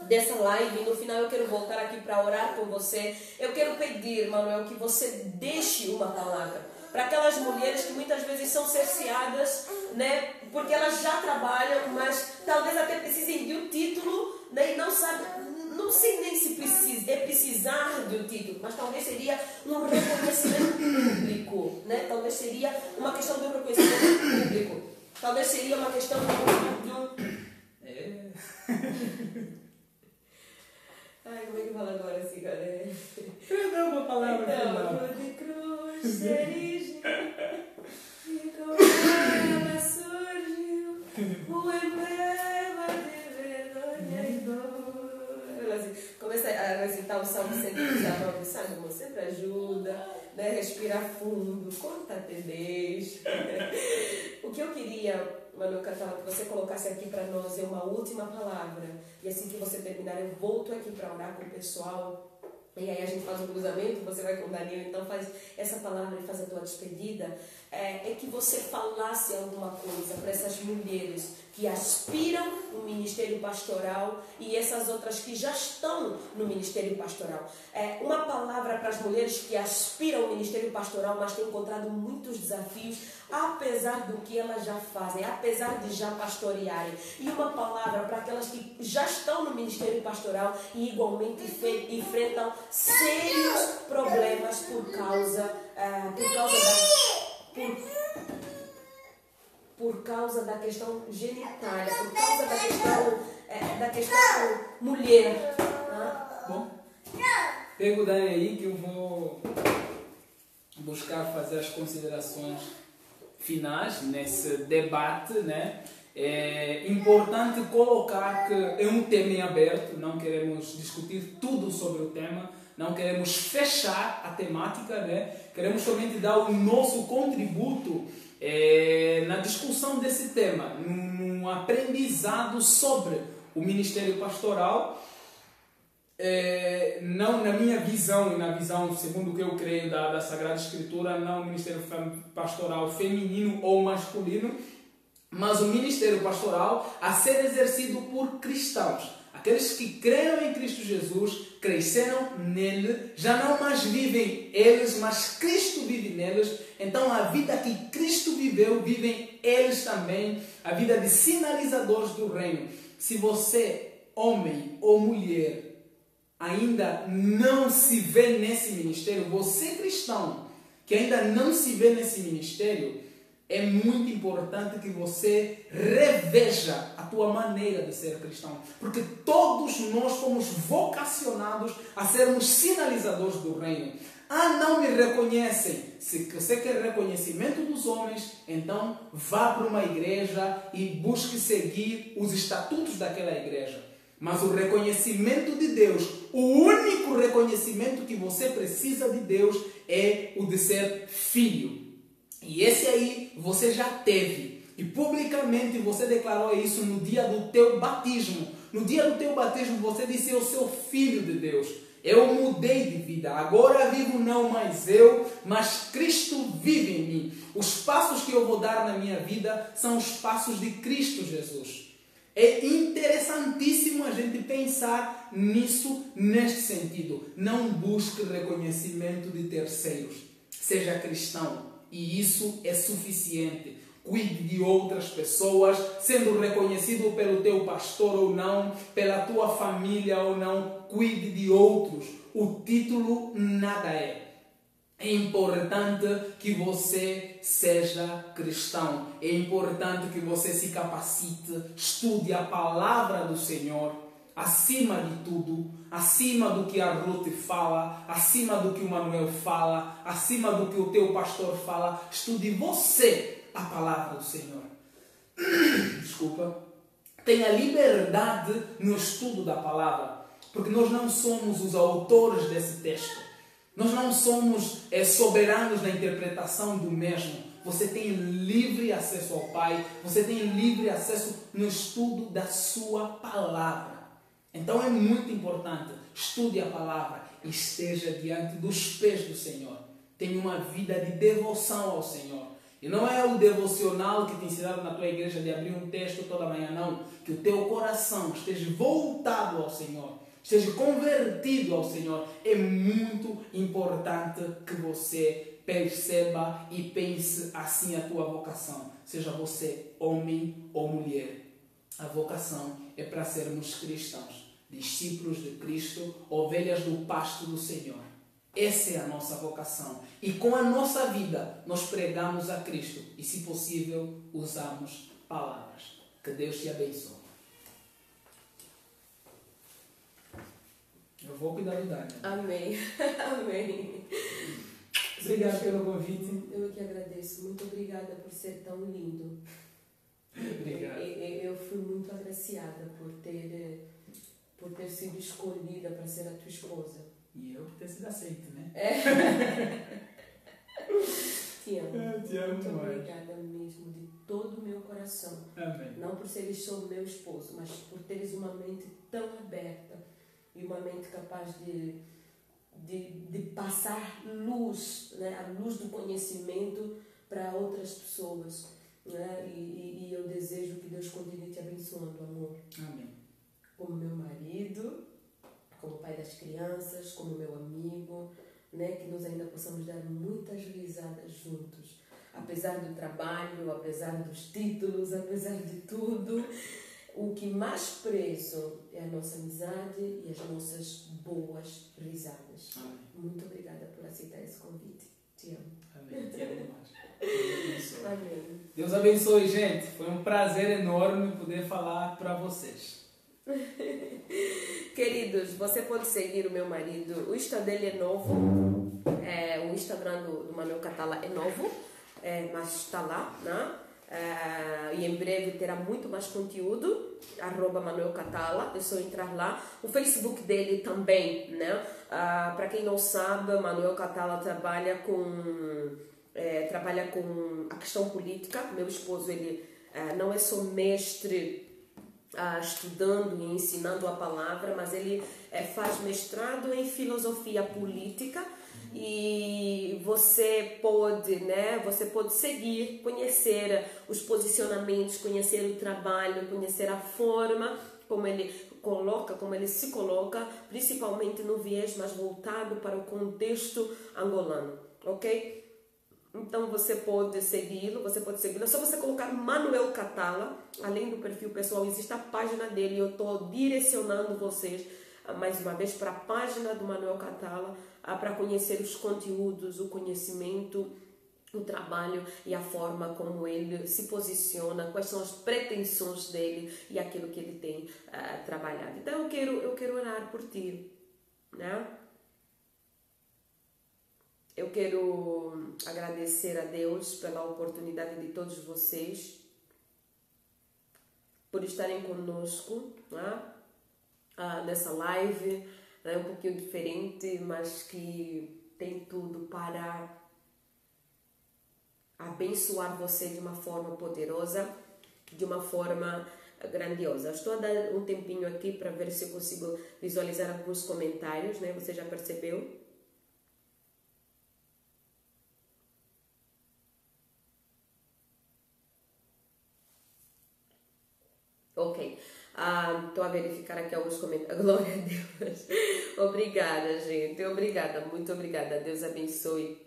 dessa live. No final eu quero voltar aqui para orar com você. Eu quero pedir, Manuel, que você deixe uma palavra para aquelas mulheres que muitas vezes são cerceadas, né? Porque elas já trabalham, mas talvez até precisem de um título, né? E não sabem. Não sei nem se precisar de um título, mas talvez seria um reconhecimento público, né? Talvez seria uma questão de um reconhecimento público. Talvez seria uma questão de um... Ai, como é que fala agora assim, galera? Não, uma palavra então, de cruz se erige, e com ela surgiu o emblema de vergonha e dor. Começa a recitar o Salmo 119, sabe, irmão? Sempre ajuda, né? Respira fundo, conta-te Deus. O que eu queria, Manuel Catala, que você colocasse aqui para nós é uma última palavra. E assim que você terminar, eu volto aqui para orar com o pessoal. E aí a gente faz um cruzamento, você vai com o Daniel, então faz essa palavra e faz a tua despedida. É que você falasse alguma coisa para essas mulheres que aspiram no ministério pastoral e essas outras que já estão no ministério pastoral. Uma palavra para as mulheres que aspiram ao ministério pastoral, mas têm encontrado muitos desafios, apesar do que elas já fazem, apesar de já pastorearem. E uma palavra para aquelas que já estão no ministério pastoral e igualmente enfrentam sérios problemas por causa da questão genitália, por causa da questão mulher. Bom, pega o Dani aí que eu vou buscar fazer as considerações finais nesse debate, né? É importante colocar que é um tema em aberto, não queremos discutir tudo sobre o tema, não queremos fechar a temática, né? Queremos somente dar o nosso contributo na discussão desse tema, num aprendizado sobre o ministério pastoral, não na minha visão e na visão segundo o que eu creio da Sagrada Escritura, não o ministério pastoral feminino ou masculino, mas o ministério pastoral a ser exercido por cristãos. Aqueles que creram em Cristo Jesus, cresceram nele, já não mais vivem eles, mas Cristo vive neles. Então a vida que Cristo viveu, vivem eles também, a vida de sinalizadores do reino. Se você, homem ou mulher, ainda não se vê nesse ministério, você cristão, que ainda não se vê nesse ministério, é muito importante que você reveja a tua maneira de ser cristão. Porque todos nós fomos vocacionados a sermos sinalizadores do reino. Não me reconhecem. Se você quer reconhecimento dos homens, então vá para uma igreja e busque seguir os estatutos daquela igreja. Mas o reconhecimento de Deus, o único reconhecimento que você precisa de Deus é o de ser filho. E esse aí você já teve. E publicamente você declarou isso no dia do teu batismo. No dia do teu batismo você disse: eu sou filho de Deus. Eu mudei de vida. Agora vivo não mais eu, mas Cristo vive em mim. Os passos que eu vou dar na minha vida são os passos de Cristo Jesus. É interessantíssimo a gente pensar nisso neste sentido. Não busque reconhecimento de terceiros. Seja cristão. E isso é suficiente. Cuide de outras pessoas, sendo reconhecido pelo teu pastor ou não, pela tua família ou não. Cuide de outros. O título nada é. É importante que você seja cristão. É importante que você se capacite, estude a palavra do Senhor. acima de tudo, acima do que a Ruth fala, acima do que o Manuel fala, acima do que o teu pastor fala, estude você a palavra do Senhor. Desculpa. Tenha liberdade no estudo da palavra, porque nós não somos os autores desse texto. Nós não somos soberanos na interpretação do mesmo. Você tem livre acesso ao Pai, você tem livre acesso no estudo da sua palavra. Então é muito importante, estude a palavra e esteja diante dos pés do Senhor. Tenha uma vida de devoção ao Senhor. E não é o devocional que te ensinaram na tua igreja de abrir um texto toda manhã, não. Que o teu coração esteja voltado ao Senhor, esteja convertido ao Senhor. É muito importante que você perceba e pense assim a tua vocação. Seja você homem ou mulher. A vocação é para sermos cristãos, discípulos de Cristo, ovelhas do pasto do Senhor. Essa é a nossa vocação. E com a nossa vida, nós pregamos a Cristo. E, se possível, usamos palavras. Que Deus te abençoe. Eu vou cuidar do Daniel. Amém. Amém. Obrigado pelo convite. Eu que agradeço. Muito obrigada por ser tão lindo. Obrigado. Eu fui muito agraciada por ter sido escolhida para ser a tua esposa. E eu por ter sido aceito, né? Te amo. Eu te amo muito mais. obrigada mesmo, de todo o meu coração. Amém. Não por seres só o meu esposo, mas por teres uma mente tão aberta e uma mente capaz de passar luz, né? A luz do conhecimento para outras pessoas. Né? E eu desejo que Deus continue te abençoando, amor. Amém. Como meu marido, como pai das crianças, como meu amigo, né? Que nós ainda possamos dar muitas risadas juntos. Apesar do trabalho, apesar dos títulos, apesar de tudo, o que mais prezo é a nossa amizade e as nossas boas risadas. Amém. Muito obrigada por aceitar esse convite. Te amo. Amém. Te amo mais. Deus abençoe. Amém. Deus abençoe, gente. Foi um prazer enorme poder falar para vocês. Queridos, você pode seguir o meu marido. O Insta dele é novo. O Instagram do Manuel Catala é novo, mas está lá, né? E em breve terá muito mais conteúdo. @Manuel Catala, é só entrar lá. O Facebook dele também, né? Para quem não sabe, Manuel Catala trabalha com a questão política. Meu esposo, ele não é só mestre estudando e ensinando a palavra, mas ele faz mestrado em filosofia política. E você pode seguir, conhecer os posicionamentos, conhecer o trabalho, conhecer a forma como ele se coloca, principalmente no viés mais voltado para o contexto angolano, ok? Então você pode segui-lo. É só você colocar Manuel Catala. Além do perfil pessoal, existe a página dele. Eu estou direcionando vocês mais uma vez para a página do Manuel Catala, para conhecer os conteúdos, o conhecimento, o trabalho e a forma como ele se posiciona, quais são as pretensões dele e aquilo que ele tem trabalhado. Então eu quero orar por ti, né? Eu quero agradecer a Deus pela oportunidade de todos vocês, por estarem conosco, né? Nessa live, né? Um pouquinho diferente, mas que tem tudo para abençoar você de uma forma poderosa, de uma forma grandiosa. Estou a dar um tempinho aqui para ver se eu consigo visualizar alguns comentários, né? Você já percebeu? Ok. Estou a verificar aqui alguns comentários. Glória a Deus. Obrigada, gente. Obrigada, muito obrigada. Deus abençoe.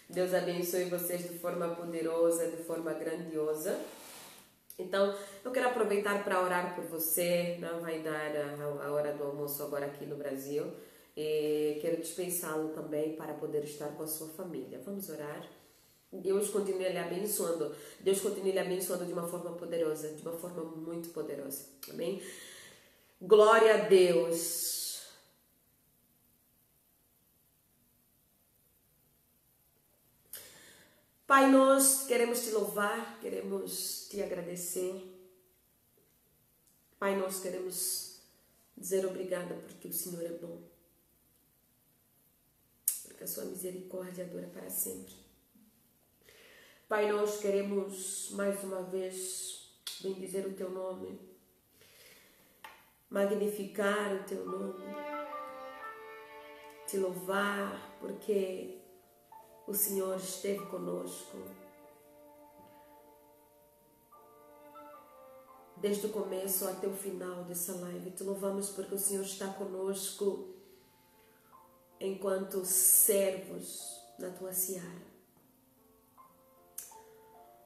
Deus abençoe vocês de forma poderosa, de forma grandiosa. Então, eu quero aproveitar para orar por você. Não vai dar a hora do almoço agora aqui no Brasil. E quero dispensá-lo também para poder estar com a sua família. Vamos orar. Deus continue lhe abençoando. Deus continue lhe abençoando de uma forma poderosa, de uma forma muito poderosa. Amém? Glória a Deus. Pai, nós queremos te louvar, queremos te agradecer. Pai, nós queremos dizer obrigada porque o Senhor é bom. Porque a sua misericórdia dura para sempre. Pai, nós queremos mais uma vez bendizer o teu nome, magnificar o teu nome, te louvar porque o Senhor esteve conosco desde o começo até o final dessa live. Te louvamos porque o Senhor está conosco enquanto servos na tua seara.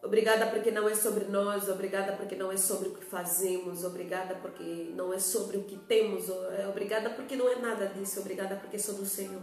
Obrigada porque não é sobre nós, obrigada porque não é sobre o que fazemos, obrigada porque não é sobre o que temos, obrigada porque não é nada disso, obrigada porque é sobre o Senhor.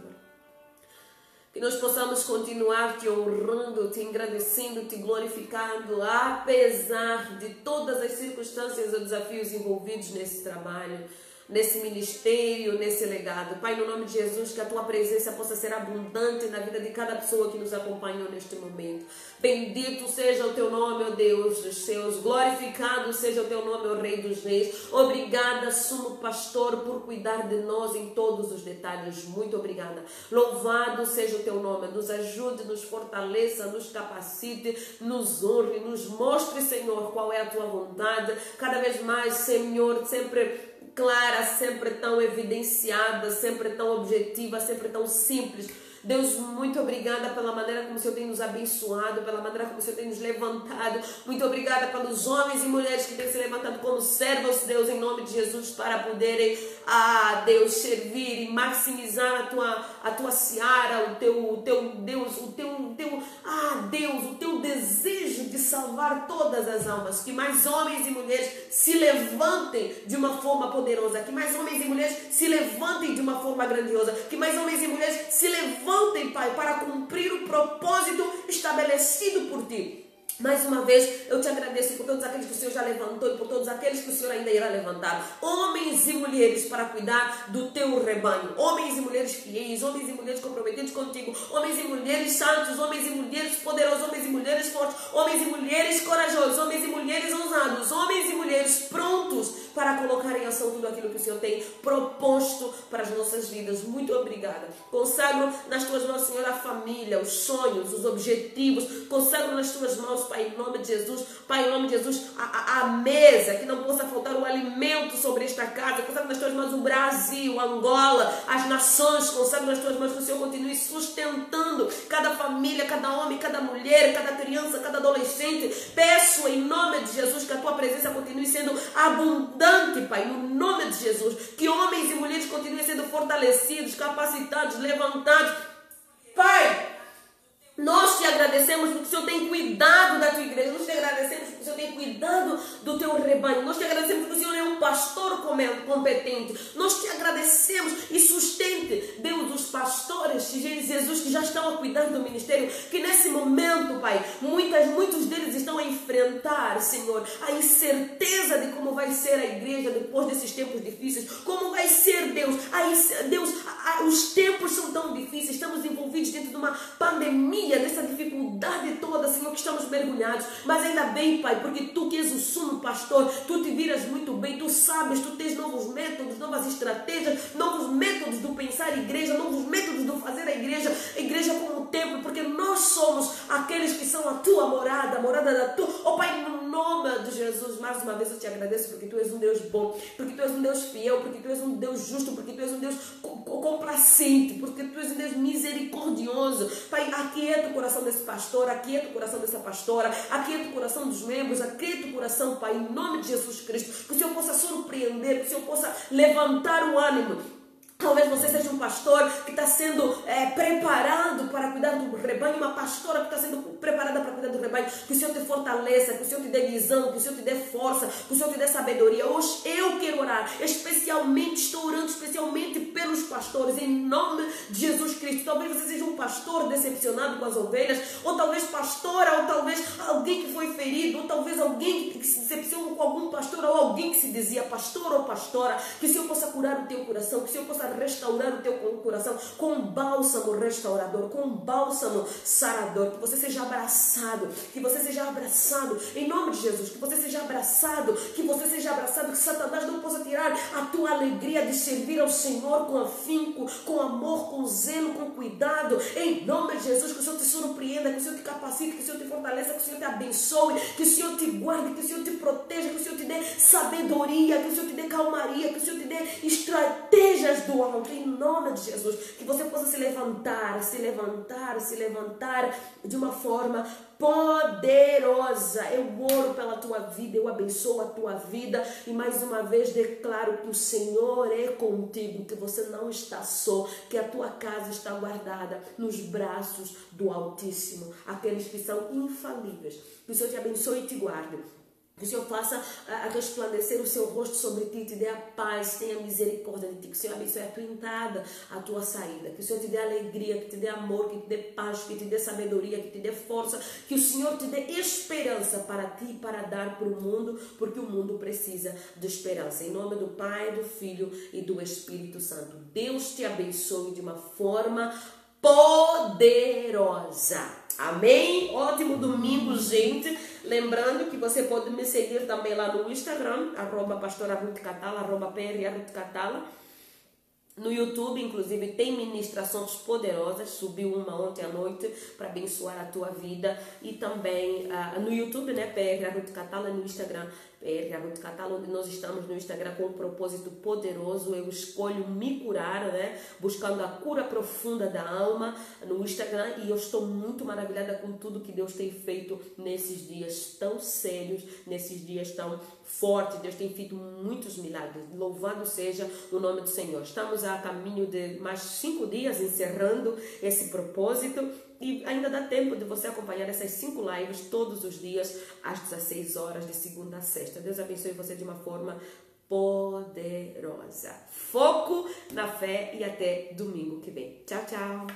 Que nós possamos continuar te honrando, te agradecendo, te glorificando, apesar de todas as circunstâncias e desafios envolvidos nesse trabalho, nesse ministério, nesse legado. Pai, no nome de Jesus, que a tua presença possa ser abundante na vida de cada pessoa que nos acompanhou neste momento. Bendito seja o teu nome, ó Deus dos céus. Glorificado seja o teu nome, ó Rei dos Reis. Obrigada, Sumo Pastor, por cuidar de nós em todos os detalhes. Muito obrigada. Louvado seja o teu nome. Nos ajude, nos fortaleça, nos capacite, nos honre, nos mostre, Senhor, qual é a tua vontade. Cada vez mais, Senhor, sempre clara, sempre tão evidenciada, sempre tão objetiva, sempre tão simples. Deus, muito obrigada pela maneira como o Senhor tem nos abençoado, pela maneira como o Senhor tem nos levantado. Muito obrigada pelos homens e mulheres que têm se levantado como servos, Deus, em nome de Jesus, para poderem, Deus, servir e maximizar a tua seara, o teu desejo de salvar todas as almas. Que mais homens e mulheres se levantem de uma forma poderosa, que mais homens e mulheres se levantem de uma forma grandiosa, que mais homens e mulheres se levantem, Pai, para cumprir o propósito estabelecido por Ti. Mais uma vez, eu te agradeço por todos aqueles que o Senhor já levantou e por todos aqueles que o Senhor ainda irá levantar. Homens e mulheres para cuidar do teu rebanho. Homens e mulheres fiéis, homens e mulheres comprometidos contigo. Homens e mulheres santos, homens e mulheres poderosos, homens e mulheres fortes, homens e mulheres corajosos, homens e mulheres ousados, homens e mulheres prontos para colocar em ação tudo aquilo que o Senhor tem proposto para as nossas vidas. Muito obrigada. Consagro nas tuas mãos, Senhor, a família, os sonhos, os objetivos. Consagro nas tuas mãos, Pai, em nome de Jesus, Pai, em nome de Jesus, a mesa, que não possa faltar o alimento sobre esta casa. Consagro nas tuas mãos o Brasil, Angola, as nações. Consagro nas tuas mãos que o Senhor continue sustentando cada família, cada homem, cada mulher, cada criança, cada adolescente. Peço em nome de Jesus que a tua presença continue sendo abundante, Pai, no nome de Jesus. Que homens e mulheres continuem sendo fortalecidos, capacitados, levantados. Pai, nós te agradecemos porque o Senhor tem cuidado da tua igreja. Nós te agradecemos porque o Senhor tem cuidado do teu rebanho. Nós te agradecemos porque o Senhor é um pastor competente. Nós te agradecemos e sustente, Deus, os pastores, Jesus, que já estão a cuidar do ministério, que nesse momento, Pai, muitos deles estão a enfrentar, Senhor, a incerteza de como vai ser a igreja depois desses tempos difíceis. Como vai ser, Deus? Os tempos são tão difíceis. Estamos envolvidos dentro de uma pandemia, dessa dificuldade toda, Senhor, que estamos mergulhados. Mas ainda bem, Pai, porque Tu que és o sumo pastor, Tu te viras muito bem, Tu sabes, Tu tens novos métodos, novas estratégias, novos métodos do pensar a igreja, novos métodos do fazer a igreja como templo, porque nós somos aqueles que são a Tua morada, a morada da Tua. Oh, Pai, no nome de Jesus, mais uma vez eu te agradeço porque Tu és um Deus bom, porque Tu és um Deus fiel, porque Tu és um Deus justo, porque Tu és um Deus complacente, porque Tu és um Deus misericordioso. Pai, aquieta o coração desse pastor, aquieta o coração dessa pastora, aquieta o coração dos membros, aquieta o coração, Pai, em nome de Jesus Cristo, que o Senhor possa surpreender, que o Senhor possa levantar o ânimo. Talvez você seja um pastor que está sendo preparado para cuidar do rebanho, uma pastora que está sendo preparada para cuidar do rebanho, que o Senhor te fortaleça, que o Senhor te dê visão, que o Senhor te dê força, que o Senhor te dê sabedoria. Hoje eu quero orar, estou orando especialmente pelos pastores, em nome de Jesus Cristo. Talvez você seja um pastor decepcionado com as ovelhas, ou talvez pastora, ou talvez alguém que foi ferido, ou talvez alguém que se decepcionou com algum pastor, ou alguém que se dizia pastor ou pastora. Que o Senhor possa curar o teu coração, que o Senhor possa restaurar o teu coração com um bálsamo restaurador, com um bálsamo sarador, que você seja abraçado, em nome de Jesus, que você seja abraçado, que Satanás não possa tirar a tua alegria de servir ao Senhor com afinco, com amor, com zelo, com cuidado, em nome de Jesus. Que o Senhor te surpreenda, que o Senhor te capacite, que o Senhor te fortaleça, que o Senhor te abençoe, que o Senhor te guarde, que o Senhor te proteja, que o Senhor te dê sabedoria, que o Senhor te dê calmaria, que o Senhor te dê estratégias do alto, em nome de Jesus. Que você possa se levantar de uma forma poderosa. Eu oro pela tua vida, eu abençoo a tua vida e mais uma vez declaro que o Senhor é contigo, que você não está só, que a tua casa está guardada nos braços do Altíssimo, aqueles que são infalíveis. Que o Senhor te abençoe e te guarde. Que o Senhor faça resplandecer o seu rosto sobre ti, te dê a paz, tenha misericórdia de ti. Que o Senhor abençoe a tua entrada, a tua saída. Que o Senhor te dê alegria, que te dê amor, que te dê paz, que te dê sabedoria, que te dê força. Que o Senhor te dê esperança para ti e para dar para o mundo, porque o mundo precisa de esperança. Em nome do Pai, do Filho e do Espírito Santo. Deus te abençoe de uma forma poderosa. Amém? Ótimo domingo, gente. Lembrando que você pode me seguir também lá no Instagram, @pastora_Ruth_Catala, @PRA_Ruth_Catala. No YouTube, inclusive, tem ministrações poderosas. Subiu uma ontem à noite para abençoar a tua vida. E também no YouTube, né? PRA_Ruth_Catala, no Instagram, PRA_Ruth_Catala, onde nós estamos no Instagram com um propósito poderoso. Eu escolho me curar, né? Buscando a cura profunda da alma no Instagram. E eu estou muito maravilhada com tudo que Deus tem feito nesses dias tão sérios, nesses dias tão fortes. Deus tem feito muitos milagres. Louvado seja o nome do Senhor. Estamos a caminho de mais 5 dias encerrando esse propósito. E ainda dá tempo de você acompanhar essas 5 lives todos os dias, às 16 horas, de segunda a sexta. Deus abençoe você de uma forma poderosa. Foco na fé e até domingo que vem. Tchau, tchau.